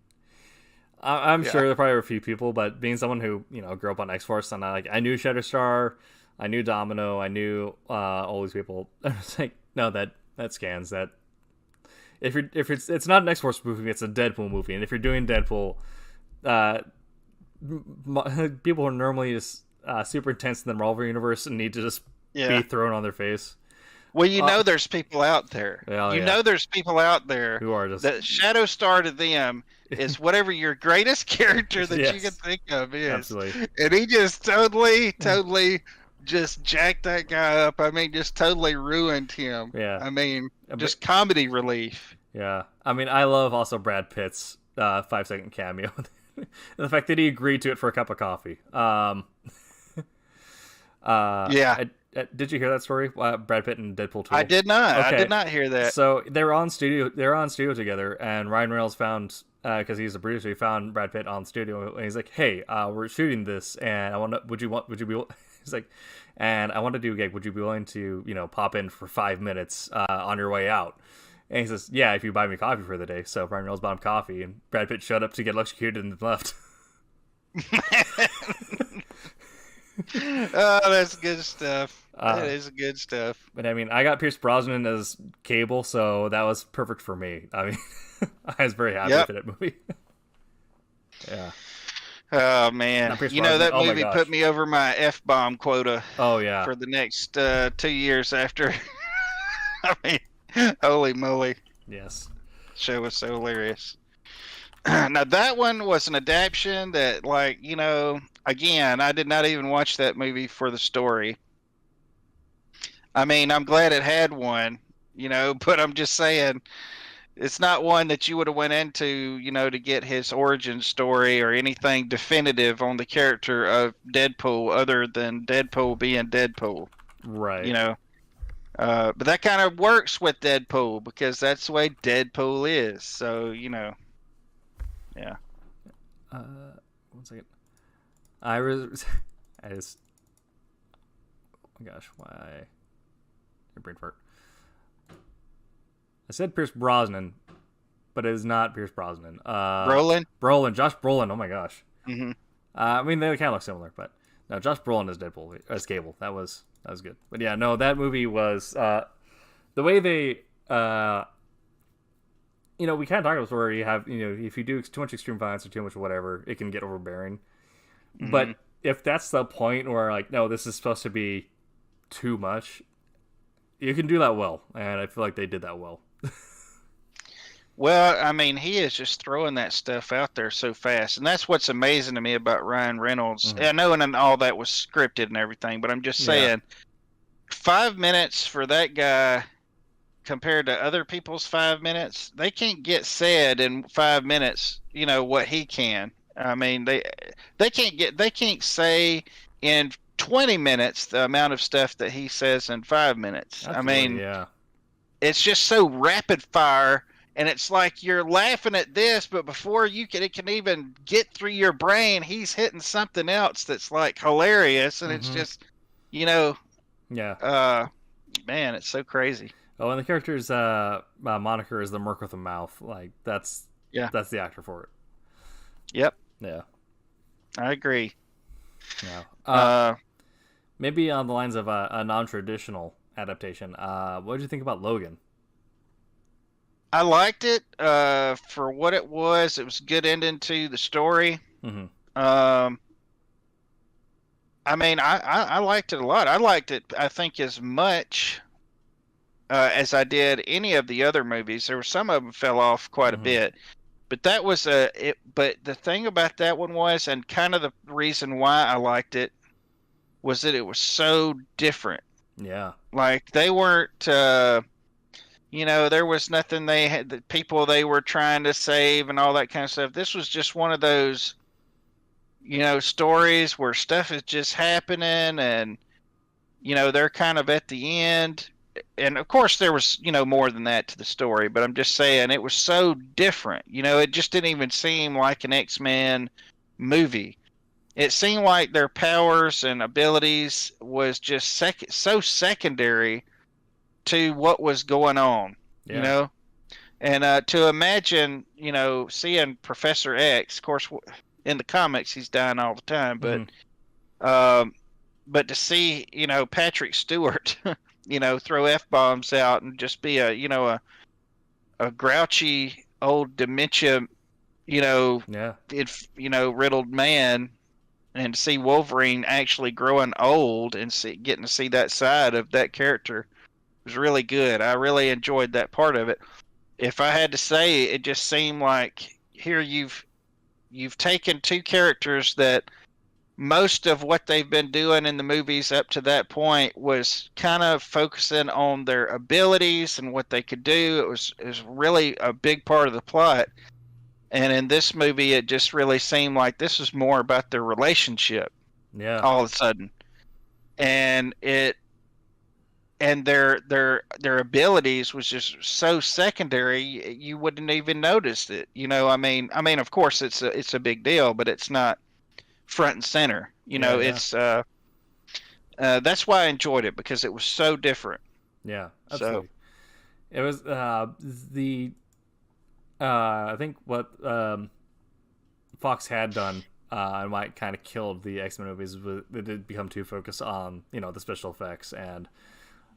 I'm sure there probably were a few people, but being someone who, you know, grew up on X-Force, and I knew Shadowstar, I knew Domino, I knew all these people. I was like, no, that scans that. If it's not an X-Force movie, it's a Deadpool movie, and if you're doing Deadpool, people who are normally just super intense in the Marvel universe and need to just be thrown on their face. Well, you know, there's people out there. You know, there's people out there who are just that Shadowstar to them is whatever your greatest character that you can think of is. Absolutely. And he just totally just jacked that guy up. I mean, just totally ruined him. Yeah. I mean, just comedy relief. Yeah. I mean, I love also Brad Pitt's 5-second cameo. And the fact that he agreed to it for a cup of coffee. Did you hear that story? Brad Pitt and Deadpool 2? I did not. Okay. I did not hear that. So they were on studio together, and Ryan Reynolds found, because he's a producer, he found Brad Pitt on studio, and he's like, "Hey, we're shooting this, and would you be?" He's like, "And I want to do a gig. Would you be willing to, you know, pop in for 5 minutes on your way out?" And he says, "Yeah, if you buy me coffee for the day." So Ryan Reynolds bought him coffee, and Brad Pitt showed up to get electrocuted and left. Oh, that's good stuff. That is good stuff. But I mean, I got Pierce Brosnan as Cable, so that was perfect for me. I mean, I was very happy with that movie. Yeah. Oh man, you know that movie put me over my F-bomb quota. Oh yeah. For the next 2 years after. I mean, holy moly! Yes. Show was so hilarious. Now that one was an adaptation that, like, you know, again, I did not even watch that movie for the story. I mean, I'm glad it had one, you know, but I'm just saying, it's not one that you would have went into, you know, to get his origin story or anything definitive on the character of Deadpool other than Deadpool being Deadpool. Right. You know, but that kind of works with Deadpool because that's the way Deadpool is. So, you know, yeah. 1 second. Oh my gosh, why? Brain fart. I said Pierce Brosnan, but it is not Pierce Brosnan. Brolin? Josh Brolin. Oh my gosh. Mm-hmm. I mean, they kind of look similar, but no, Josh Brolin is Deadpool as Cable. That was good. But yeah, no, that movie was the way they. You know, we kind of talked about where you have, you know, if you do too much extreme violence or too much whatever, it can get overbearing. Mm-hmm. But if that's the point where, like, no, this is supposed to be too much, you can do that well, and I feel like they did that well. Well, I mean, he is just throwing that stuff out there so fast, and that's what's amazing to me about Ryan Reynolds. Mm-hmm. I know, and all that was scripted and everything, but I'm just saying, 5 minutes for that guy compared to other people's 5 minutes, they can't get said in 5 minutes, you know, what he can. I mean, they can't say in 20 minutes the amount of stuff that he says in 5 minutes. Absolutely, yeah. It's just so rapid fire, and it's like you're laughing at this, but before it can even get through your brain, he's hitting something else that's like hilarious, and it's just, Yeah. Man, it's so crazy. Oh, and the character's moniker is the Merc with a Mouth. Like that's the actor for it. Yep. Yeah. I agree. Yeah. Maybe on the lines of a non-traditional adaptation. What did you think about Logan? I liked it for what it was. It was a good ending to the story. I mean, I liked it a lot. I liked it, I think, as much as I did any of the other movies. There were some of them fell off quite a bit, but that was But the thing about that one was, and kind of the reason why I liked it, was that it was so different. Yeah. Like they weren't, there was nothing they had, the people they were trying to save and all that kind of stuff. This was just one of those, stories where stuff is just happening, and they're kind of at the end. And of course there was, more than that to the story, but I'm just saying it was so different. It just didn't even seem like an X-Men movie. It seemed like their powers and abilities was just so secondary to what was going on, And to imagine, seeing Professor X, of course, in the comics he's dying all the time, but to see, Patrick Stewart, throw F-bombs out and just be a grouchy old dementia, riddled man, and see Wolverine actually growing old and getting to see that side of that character was really good. I really enjoyed that part of it. If I had to say, it just seemed like here you've taken two characters that most of what they've been doing in the movies up to that point was kind of focusing on their abilities and what they could do. It was really a big part of the plot. And in this movie, it just really seemed like this was more about their relationship. Yeah. All of a sudden, and their abilities was just so secondary, you wouldn't even notice it. I mean, of course, it's a big deal, but it's not front and center. It's that's why I enjoyed it, because it was so different. Yeah, absolutely. It was I think what Fox had done and why it kind of killed the X-Men movies was it did become too focused on the special effects, and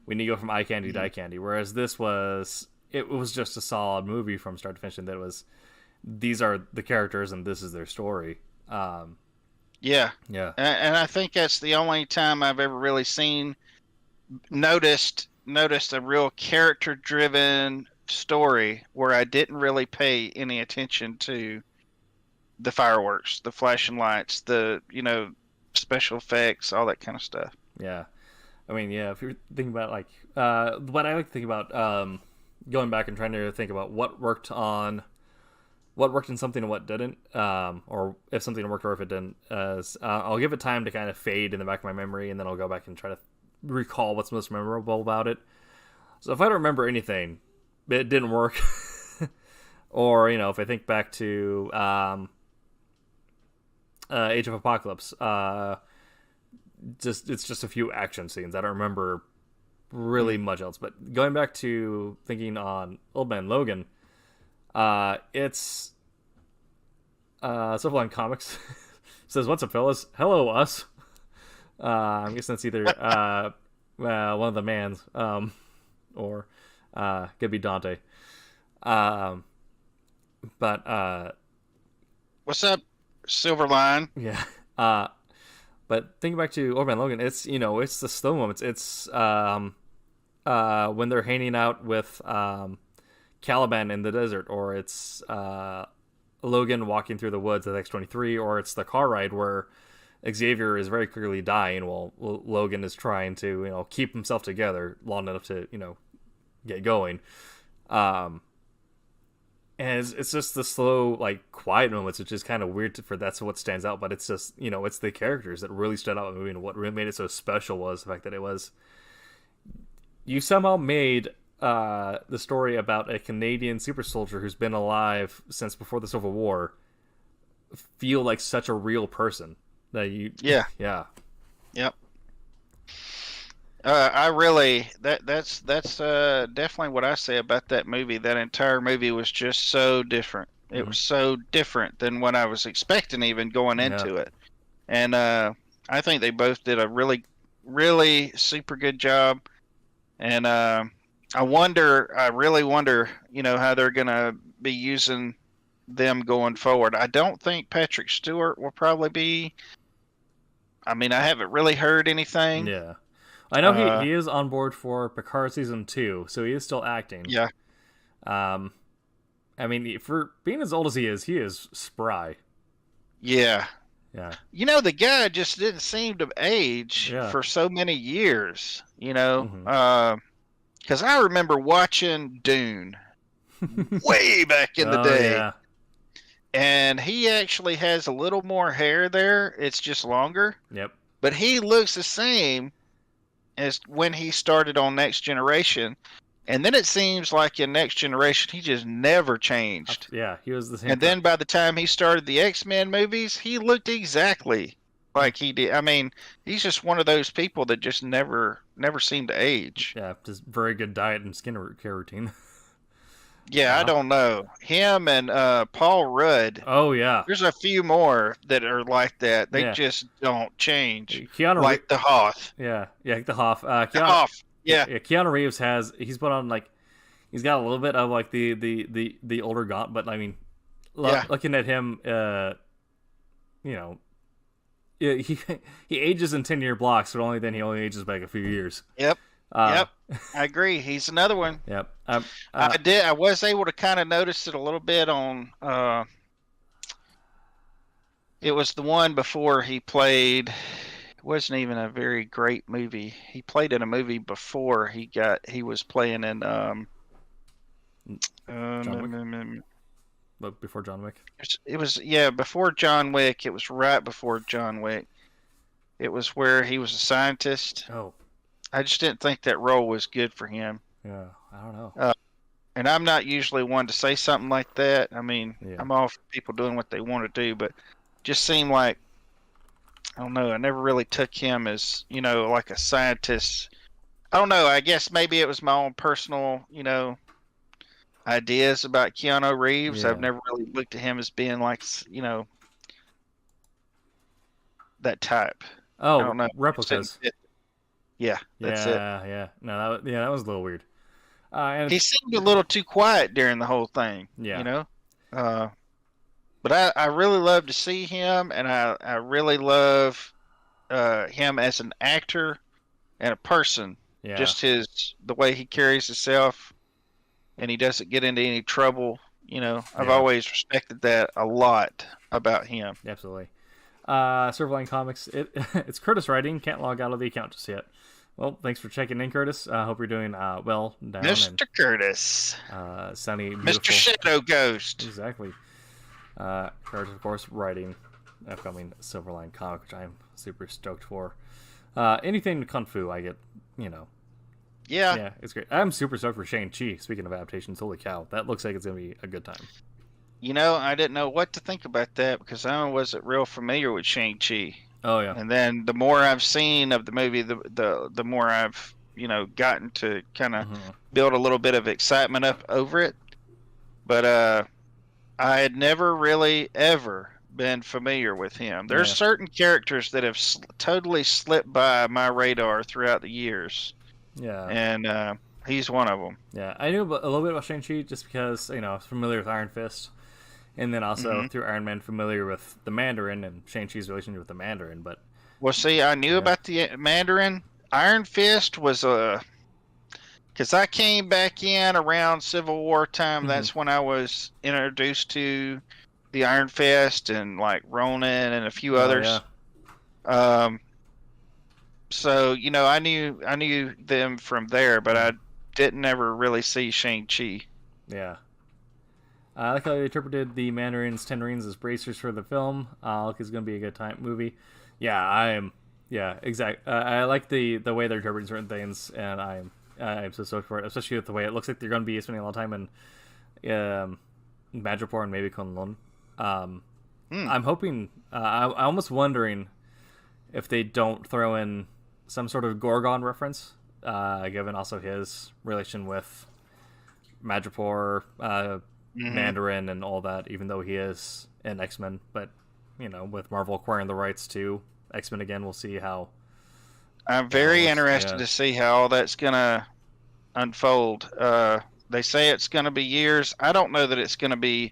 we need to go from eye candy to eye candy. Whereas it was just a solid movie from start to finish, and these are the characters and this is their story. Yeah. And I think that's the only time I've ever really noticed a real character-driven story where I didn't really pay any attention to the fireworks, the flashing lights, the special effects, all that kind of stuff. Yeah. I mean, yeah, if you're thinking about what I like to think about, going back and trying to think about what worked in something and what didn't, or if something worked or if it didn't, I'll give it time to kind of fade in the back of my memory, and then I'll go back and try to recall what's most memorable about it. So if I don't remember anything, it didn't work. Or, if I think back to Age of Apocalypse, it's just a few action scenes. I don't remember really much else. But going back to thinking on Old Man Logan, it's Silverline Comics says, "What's up, fellas? Hello, us." I'm guessing that's either one of the mans, or could be Dante. But what's up, Silverline? Yeah. But thinking back to Old Man Logan, it's it's the slow moments. It's when they're hanging out with Caliban in the desert, or it's Logan walking through the woods at X-23, or it's the car ride where Xavier is very clearly dying while Logan is trying to keep himself together long enough to get going. And it's just the slow, like, quiet moments, which is kind of weird for that's what stands out. But it's just, it's the characters that really stood out in the movie, and what really made it so special was the fact that it was you somehow made the story about a Canadian super soldier who's been alive since before the Civil War feel like such a real person that Yeah. Yep. I really that's definitely what I say about that movie. That entire movie was just so different. It was so different than what I was expecting even going into it. And I think they both did a really, really super good job. And I really wonder, how they're gonna be using them going forward. I don't think Patrick Stewart will probably be. I mean, I haven't really heard anything. Yeah. I know he is on board for Picard season 2, so he is still acting. Yeah. I mean, for being as old as he is spry. Yeah. Yeah. The guy just didn't seem to age for so many years, because I remember watching Dune way back in the day. Yeah. And he actually has a little more hair there. It's just longer. Yep. But he looks the same as when he started on Next Generation. And then it seems like in Next Generation, he just never changed. Yeah, he was the same. And then by the time he started the X-Men movies, he looked exactly like he did. I mean, he's just one of those people that just never seemed to age. Yeah, just very good diet and skin care routine. Yeah, I don't know. Him and Paul Rudd. Oh, yeah. There's a few more that are like that. They just don't change. Keanu the Hoth. Yeah, the Hoff. The Hoff. Yeah. Keanu Reeves he's put on, like, he's got a little bit of, like, the older gaunt, but, I mean, looking at him, he ages in 10-year blocks, but only then he only ages back a few years. Yep. Yep, I agree. He's another one. Yep. I was able to kind of notice it a little bit on. It was the one before he played. It wasn't even a very great movie. He played in a movie before he was playing in. But before John Wick. It was before John Wick. It was right before John Wick. It was where he was a scientist. Oh. I just didn't think that role was good for him. Yeah, I don't know. And I'm not usually one to say something like that. I mean, I'm all for people doing what they want to do, but just seemed like, I don't know, I never really took him as, like a scientist. I don't know, I guess maybe it was my own personal, ideas about Keanu Reeves. Yeah. I've never really looked at him as being like, that type. Oh, I don't know. replicas. Yeah, that's it. Yeah. No, that was a little weird. And he seemed a little too quiet during the whole thing. Yeah. But I really love to see him, and I really love him as an actor and a person. Yeah. Just the way he carries himself, and he doesn't get into any trouble. I've always respected that a lot about him. Absolutely. Silverline Comics. It's Curtis writing. Can't log out of the account just yet. Well, thanks for checking in, Curtis. Hope you're doing well down. Mr. Curtis. Sunny, beautiful. Mr. Shadow Ghost. Exactly. Curtis, of course, writing upcoming Silverline comic, which I'm super stoked for. Anything Kung Fu, I get, Yeah, it's great. I'm super stoked for Shang-Chi. Speaking of adaptations, holy cow. That looks like it's going to be a good time. I didn't know what to think about that because I wasn't real familiar with Shang-Chi. Oh, yeah. And then the more I've seen of the movie, the more I've, gotten to kind of build a little bit of excitement up over it. But I had never really ever been familiar with him. There's certain characters that have totally slipped by my radar throughout the years. Yeah. And he's one of them. Yeah, I knew a little bit about Shang-Chi just because, I was familiar with Iron Fist. And then also through Iron Man, familiar with the Mandarin and Shang-Chi's relationship with the Mandarin. But well, see, I knew about the Mandarin. Iron Fist was because I came back in around Civil War time. That's when I was introduced to the Iron Fist and like Ronin and a few others. Yeah. So I knew them from there, but I didn't ever really see Shang-Chi. Yeah. I like how they interpreted the Mandarin's 10 rings as bracers for the film. Look, it's going to be a good time movie. Yeah, I am. Yeah, exactly. I like the way they're interpreting certain things, and I'm so stoked for it, especially with the way it looks like they're going to be spending a lot of time in Madripoor and maybe Kunlun. I'm hoping. I'm almost wondering if they don't throw in some sort of Gorgon reference, given also his relation with Madripoor, Mandarin, and all that. Even though he is in X-Men, but with Marvel acquiring the rights to X-Men again, we'll see how. I'm very interested to see how all that's gonna unfold. They say it's gonna be years. I don't know that it's gonna be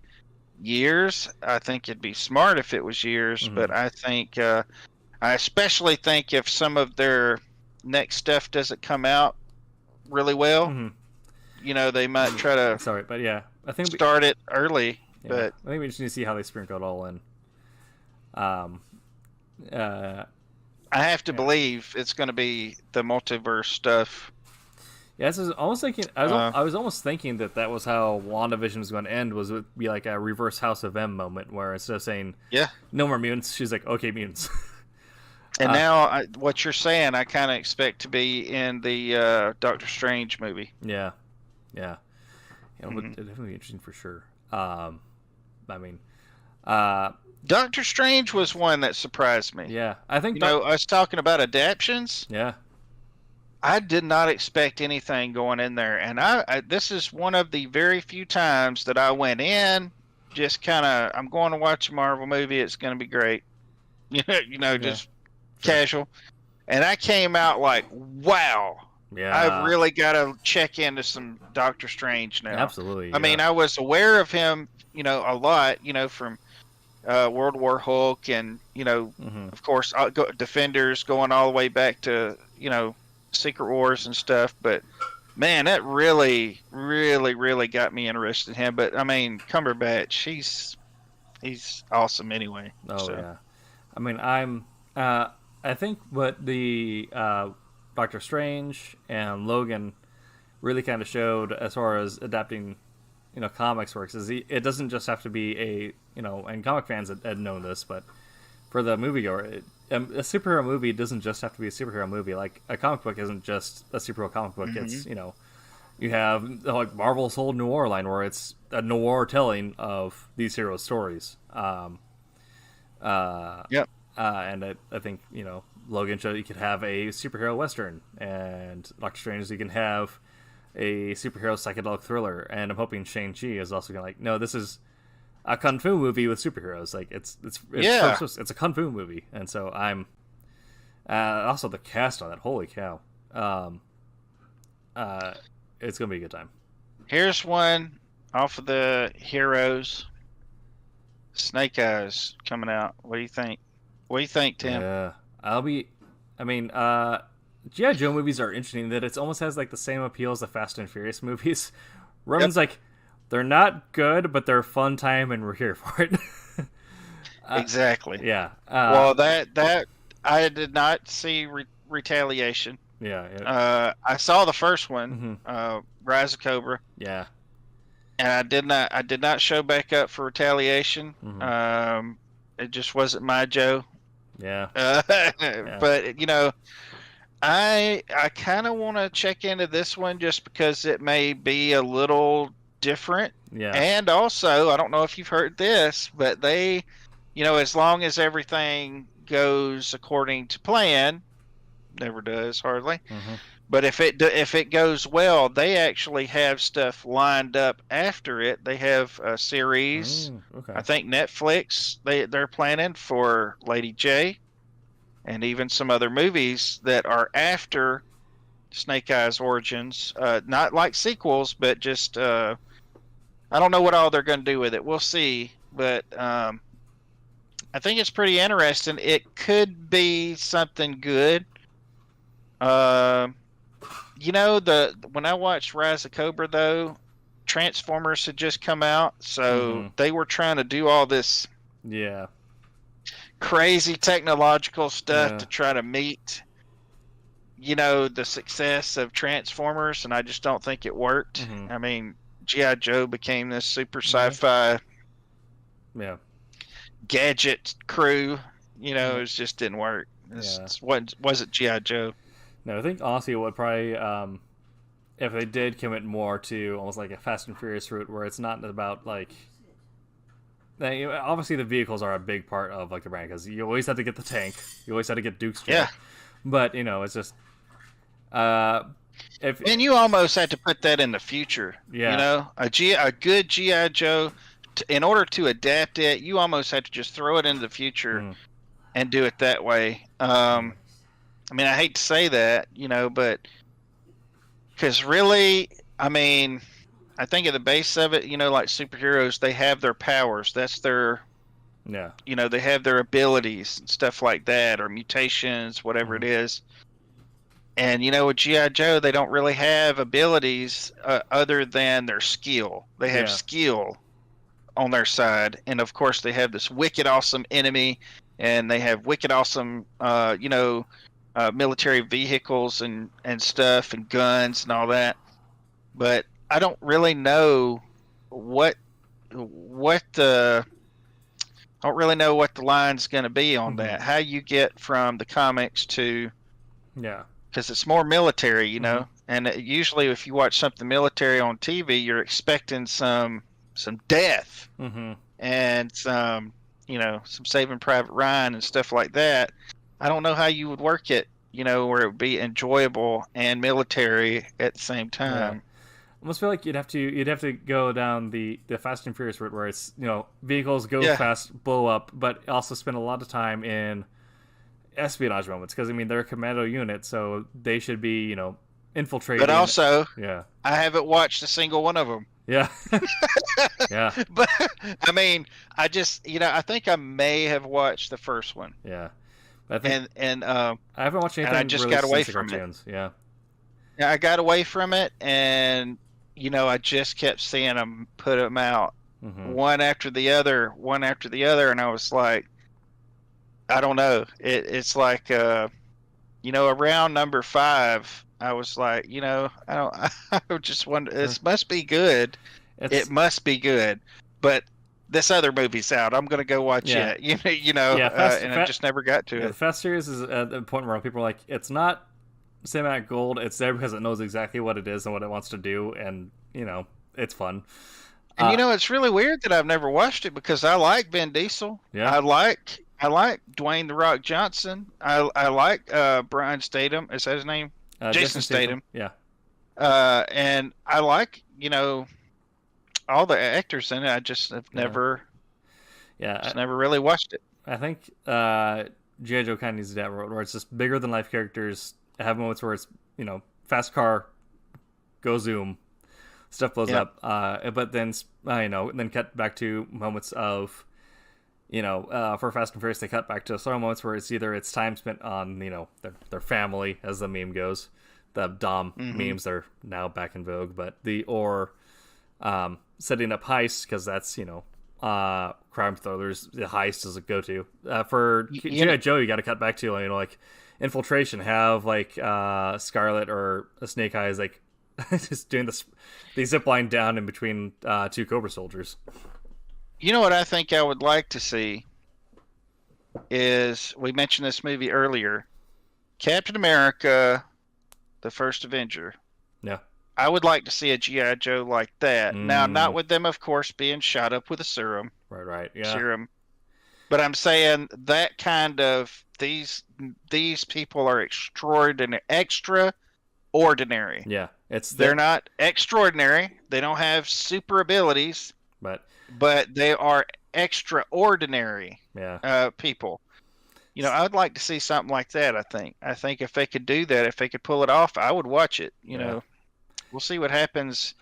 years. I think it'd be smart if it was years, but I think I especially think if some of their next stuff doesn't come out really well, they might try to sorry, but yeah, I think start it early. Yeah, but I think we just need to see how they sprinkle it all in. I have to believe it's going to be the multiverse stuff. Yeah, I was almost thinking. I was almost thinking that was how WandaVision was going to end. Was it would be like a reverse House of M moment, where instead of saying no more mutants, she's like, okay, mutants. And now, what you're saying, I kind of expect to be in the Doctor Strange movie. Yeah. It'd definitely be interesting for sure. Doctor Strange was one that surprised me. Yeah, I think us talking about adaptions. Yeah, I did not expect anything going in there, and I this is one of the very few times that I went in just kind of, I'm going to watch a Marvel movie. It's going to be great, just casual, and I came out like, wow. Yeah, I've really got to check into some Doctor Strange now. Absolutely. I mean, I was aware of him, a lot, from World War Hulk and, of course, Defenders going all the way back to, Secret Wars and stuff. But, man, that really, really, really got me interested in him. But, I mean, Cumberbatch, he's awesome anyway. Oh, so. Yeah. I mean, I think what the Doctor Strange and Logan really kind of showed as far as adapting, comics works is it doesn't just have to be and comic fans had known this, but for the moviegoer, a superhero movie doesn't just have to be a superhero movie. Like a comic book isn't just a superhero comic book. It's you have like Marvel's whole noir line where it's a noir telling of these heroes' stories. And I think Logan showed you could have a superhero western, and Doctor Strange you can have a superhero psychedelic thriller, and I'm hoping Shang-Chi is also gonna no, this is a kung fu movie with superheroes. Like it's a kung fu movie, and so I'm also the cast on that. Holy cow! It's gonna be a good time. Here's one off of the heroes. Snake Eyes coming out. What do you think? What do you think, Tim? Yeah, G.I. Joe movies are interesting that it almost has like the same appeal as the Fast and Furious movies. Roman's like, they're not good, but they're a fun time, and we're here for it. Exactly. Yeah. Well, that I did not see Retaliation. Yeah. I saw the first one, Rise of Cobra. Yeah. And I did not show back up for Retaliation. It just wasn't my Joe. Yeah. But I kind of want to check into this one just because it may be a little different. Yeah. And also, I don't know if you've heard this, but they, as long as everything goes according to plan, never does hardly. But if it goes well, they actually have stuff lined up after it. They have a series. Okay. I think Netflix they're planning for Lady J, and even some other movies that are after Snake Eyes Origins. Not like sequels, but just I don't know what all they're going to do with it. We'll see. But I think it's pretty interesting. It could be something good. When I watched Rise of Cobra, though, Transformers had just come out, so they were trying to do all this crazy technological stuff to try to meet, the success of Transformers, and I just don't think it worked. I mean, G.I. Joe became this super sci-fi Yeah. gadget crew. You know, it just didn't work. Wasn't G.I. Joe. No, I think honestly it would probably, if they did commit more to almost like a Fast and Furious route where it's not about like, obviously the vehicles are a big part of like the brand because you always have to get the tank, you always have to get Duke's jet. Yeah. But it's just, if And you almost had to put that in the future. Yeah. You know, a good G.I. Joe, in order to adapt it, you almost had to just throw it into the future and do it that way. I mean, I hate to say that, but because really, I mean, I think at the base of it, like superheroes, they have their powers. That's their, they have their abilities and stuff like that, or mutations, whatever it is. And, with G.I. Joe, they don't really have abilities other than their skill. They have skill on their side. And, of course, they have this wicked awesome enemy, and they have wicked awesome, military vehicles and stuff and guns and all that. But I don't really know what the line's going to be on that. How you get from the comics to because it's more military, and usually if you watch something military on TV, you're expecting some death and some Saving Private Ryan and stuff like that. I don't know how you would work it, where it would be enjoyable and military at the same time. I almost feel like you'd have to go down the Fast and Furious route where it's vehicles go fast, blow up, but also spend a lot of time in espionage moments because they're a commando unit, so they should be infiltrating. But also, I haven't watched a single one of them. Yeah. Yeah. But I just I think I may have watched the first one. Yeah. I think, and I haven't watched anything. And I just got away from cartoons. it. Yeah. I got away from it, and I just kept seeing them put them out one after the other, and I was like, I don't know. It's like around number 5, I was like, I just wonder. This must be good. It must be good, but this other movie's out. I'm gonna go watch it. And I just never got to it. The Fast series is at the point where people are like, it's not cinematic gold. It's there because it knows exactly what it is and what it wants to do, and it's fun. And it's really weird that I've never watched it because I like Vin Diesel. Yeah. I like Dwayne "The Rock" Johnson. I like Brian Statham. Is that his name? Jason Statham. Yeah. And I like all the actors in it. I just have never really watched it. I think G.I. Joe kind of needs that road where it's just bigger than life characters. Have moments where it's fast car, go zoom, stuff blows up. But then then cut back to moments of for Fast and Furious, they cut back to some moments where it's time spent on their family, as the meme goes. The Dom memes are now back in vogue, but setting up heists because that's crime thrillers. The heist is a go-to for G.I. Joe. You got to cut back to like infiltration. Have like Scarlet or Snake Eyes like just doing the zip line down in between 2 Cobra soldiers. You know what I think I would like to see is, we mentioned this movie earlier, Captain America, the First Avenger. Yeah. I would like to see a G.I. Joe like that. Now, not with them, of course, being shot up with a serum. Right, yeah. Serum. But I'm saying that kind of, these people are extraordinary. Yeah. They're not extraordinary. They don't have super abilities. But they are extraordinary people. I would like to see something like that, I think if they could do that, if they could pull it off, I would watch it. We'll see what happens.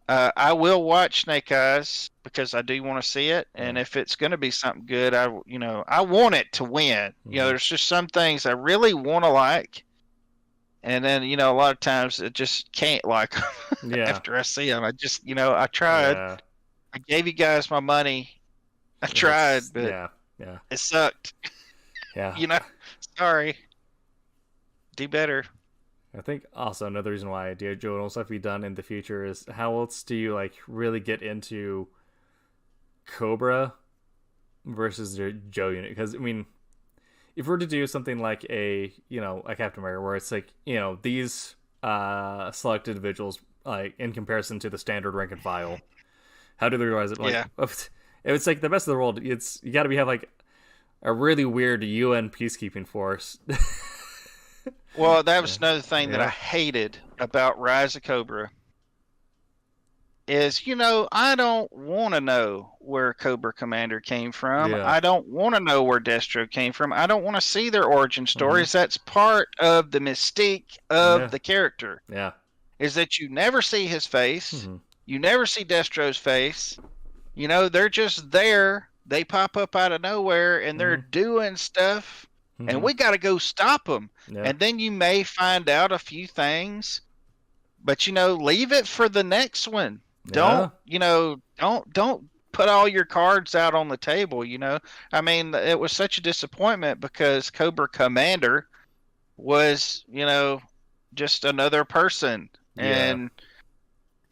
I will watch Snake Eyes because I do want to see it. And if it's going to be something good, I want it to win. There's just some things I really want to like. And then, a lot of times I just can't like them after I see them. I just, I tried. Yeah. I gave you guys my money. I tried, but it sucked. Yeah. Sorry. Do better. I think also another reason why Joe will stuff be done in the future is how else do you like really get into Cobra versus the Joe unit? Because I mean, if we're to do something like a Captain America where it's like these select individuals like in comparison to the standard rank and file, how do they realize it? Like, Yeah. It's like the best of the world. You got to have like a really weird UN peacekeeping force. Well, that was another thing that Yeah. I hated about Rise of Cobra. Is I don't want to know where Cobra Commander came from. Yeah. I don't want to know where Destro came from. I don't want to see their origin Mm-hmm. stories. That's part of the mystique of Yeah. the character. Yeah. Is that you never see his face. Mm-hmm. You never see Destro's face. They're just there. They pop up out of nowhere and they're doing stuff, Mhm. and we got to go stop them. Yeah. And then you may find out a few things, but leave it for the next one. Yeah. Don't put all your cards out on the table. I mean, it was such a disappointment because Cobra Commander was just another person and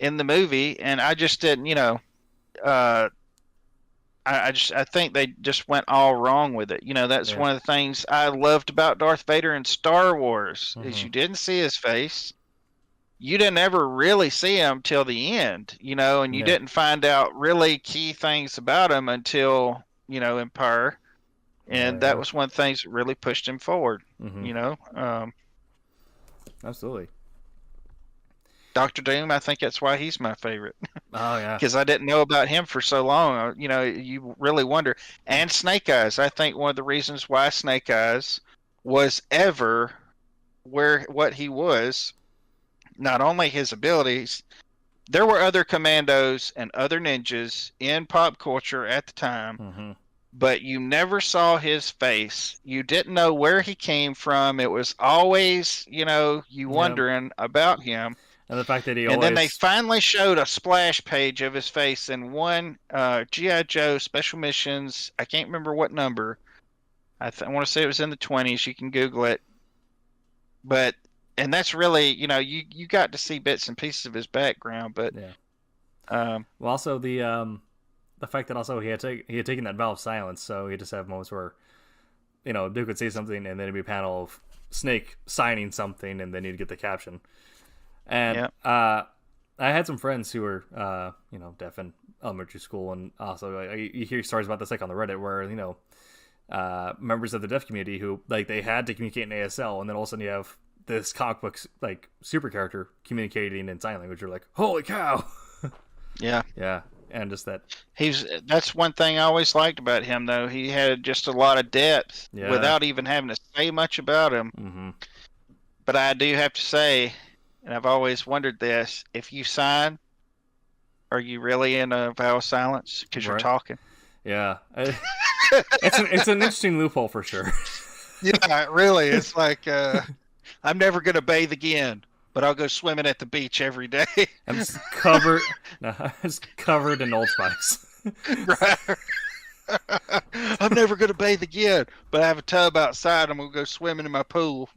in the movie, and I just didn't I think they just went all wrong with it. That's Yeah. one of the things I loved about Darth Vader in Star Wars is Mhm. you didn't see his face. You didn't ever really see him till the end, and you Yeah. didn't find out really key things about him until, Empire. And Yeah. that was one of the things that really pushed him forward, Mhm. Absolutely. Dr. Doom, I think that's why he's my favorite. Oh yeah. Because I didn't know about him for so long. You really wonder. And Snake Eyes. I think one of the reasons why Snake Eyes was ever what he was, not only his abilities, there were other commandos and other ninjas in pop culture at the time, Mm-hmm. but you never saw his face. You didn't know where he came from. It was always, you wondering about him. And the fact that he And then they always finally showed a splash page of his face in one G.I. Joe Special Missions. I can't remember what number. I want to say it was in the 20s. You can Google it. And that's really, you got to see bits and pieces of his background. But well, also the fact that also he had taken that vow of silence, so he just have moments where Duke would say something and then it'd be a panel of Snake signing something and then you'd get the caption. And I had some friends who were deaf in elementary school, and also you hear stories about this like on the Reddit where members of the deaf community who like they had to communicate in ASL, and then all of a sudden you have this comic book like super character communicating in sign language. You're like, holy cow! yeah. And just that That's one thing I always liked about him, though. He had just a lot of depth without even having to say much about him. Mm-hmm. But I do have to say, and I've always wondered this, if you sign, are you really in a vow of silence because you're Right. talking? Yeah. It's an interesting loophole for sure. Yeah, really. It's like, I'm never going to bathe again, but I'll go swimming at the beach every day. I'm just covered in Old Spice. Right. I'm never going to bathe again, but I have a tub outside. I'm going to go swimming in my pool.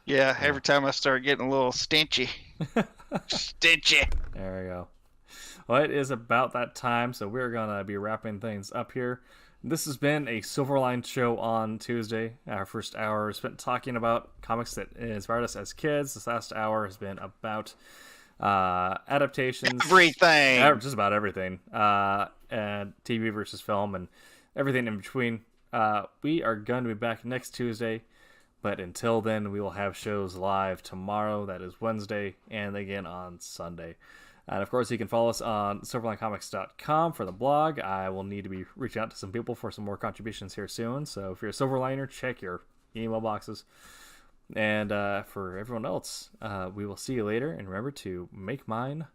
Yeah, every time I start getting a little stinchy. There we go. Well, it is about that time, so we're going to be wrapping things up here. This has been a Silverline show on Tuesday. Our first hour was spent talking about comics that inspired us as kids. This last hour has been about adaptations. Everything. Just about everything. And TV versus film and everything in between. We are going to be back next Tuesday. But until then, we will have shows live tomorrow. That is Wednesday, and again on Sunday. And of course, you can follow us on silverlinecomics.com for the blog. I will need to be reaching out to some people for some more contributions here soon. So if you're a Silverliner, check your email boxes. And for everyone else, we will see you later. And remember to make mine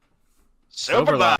Silverline.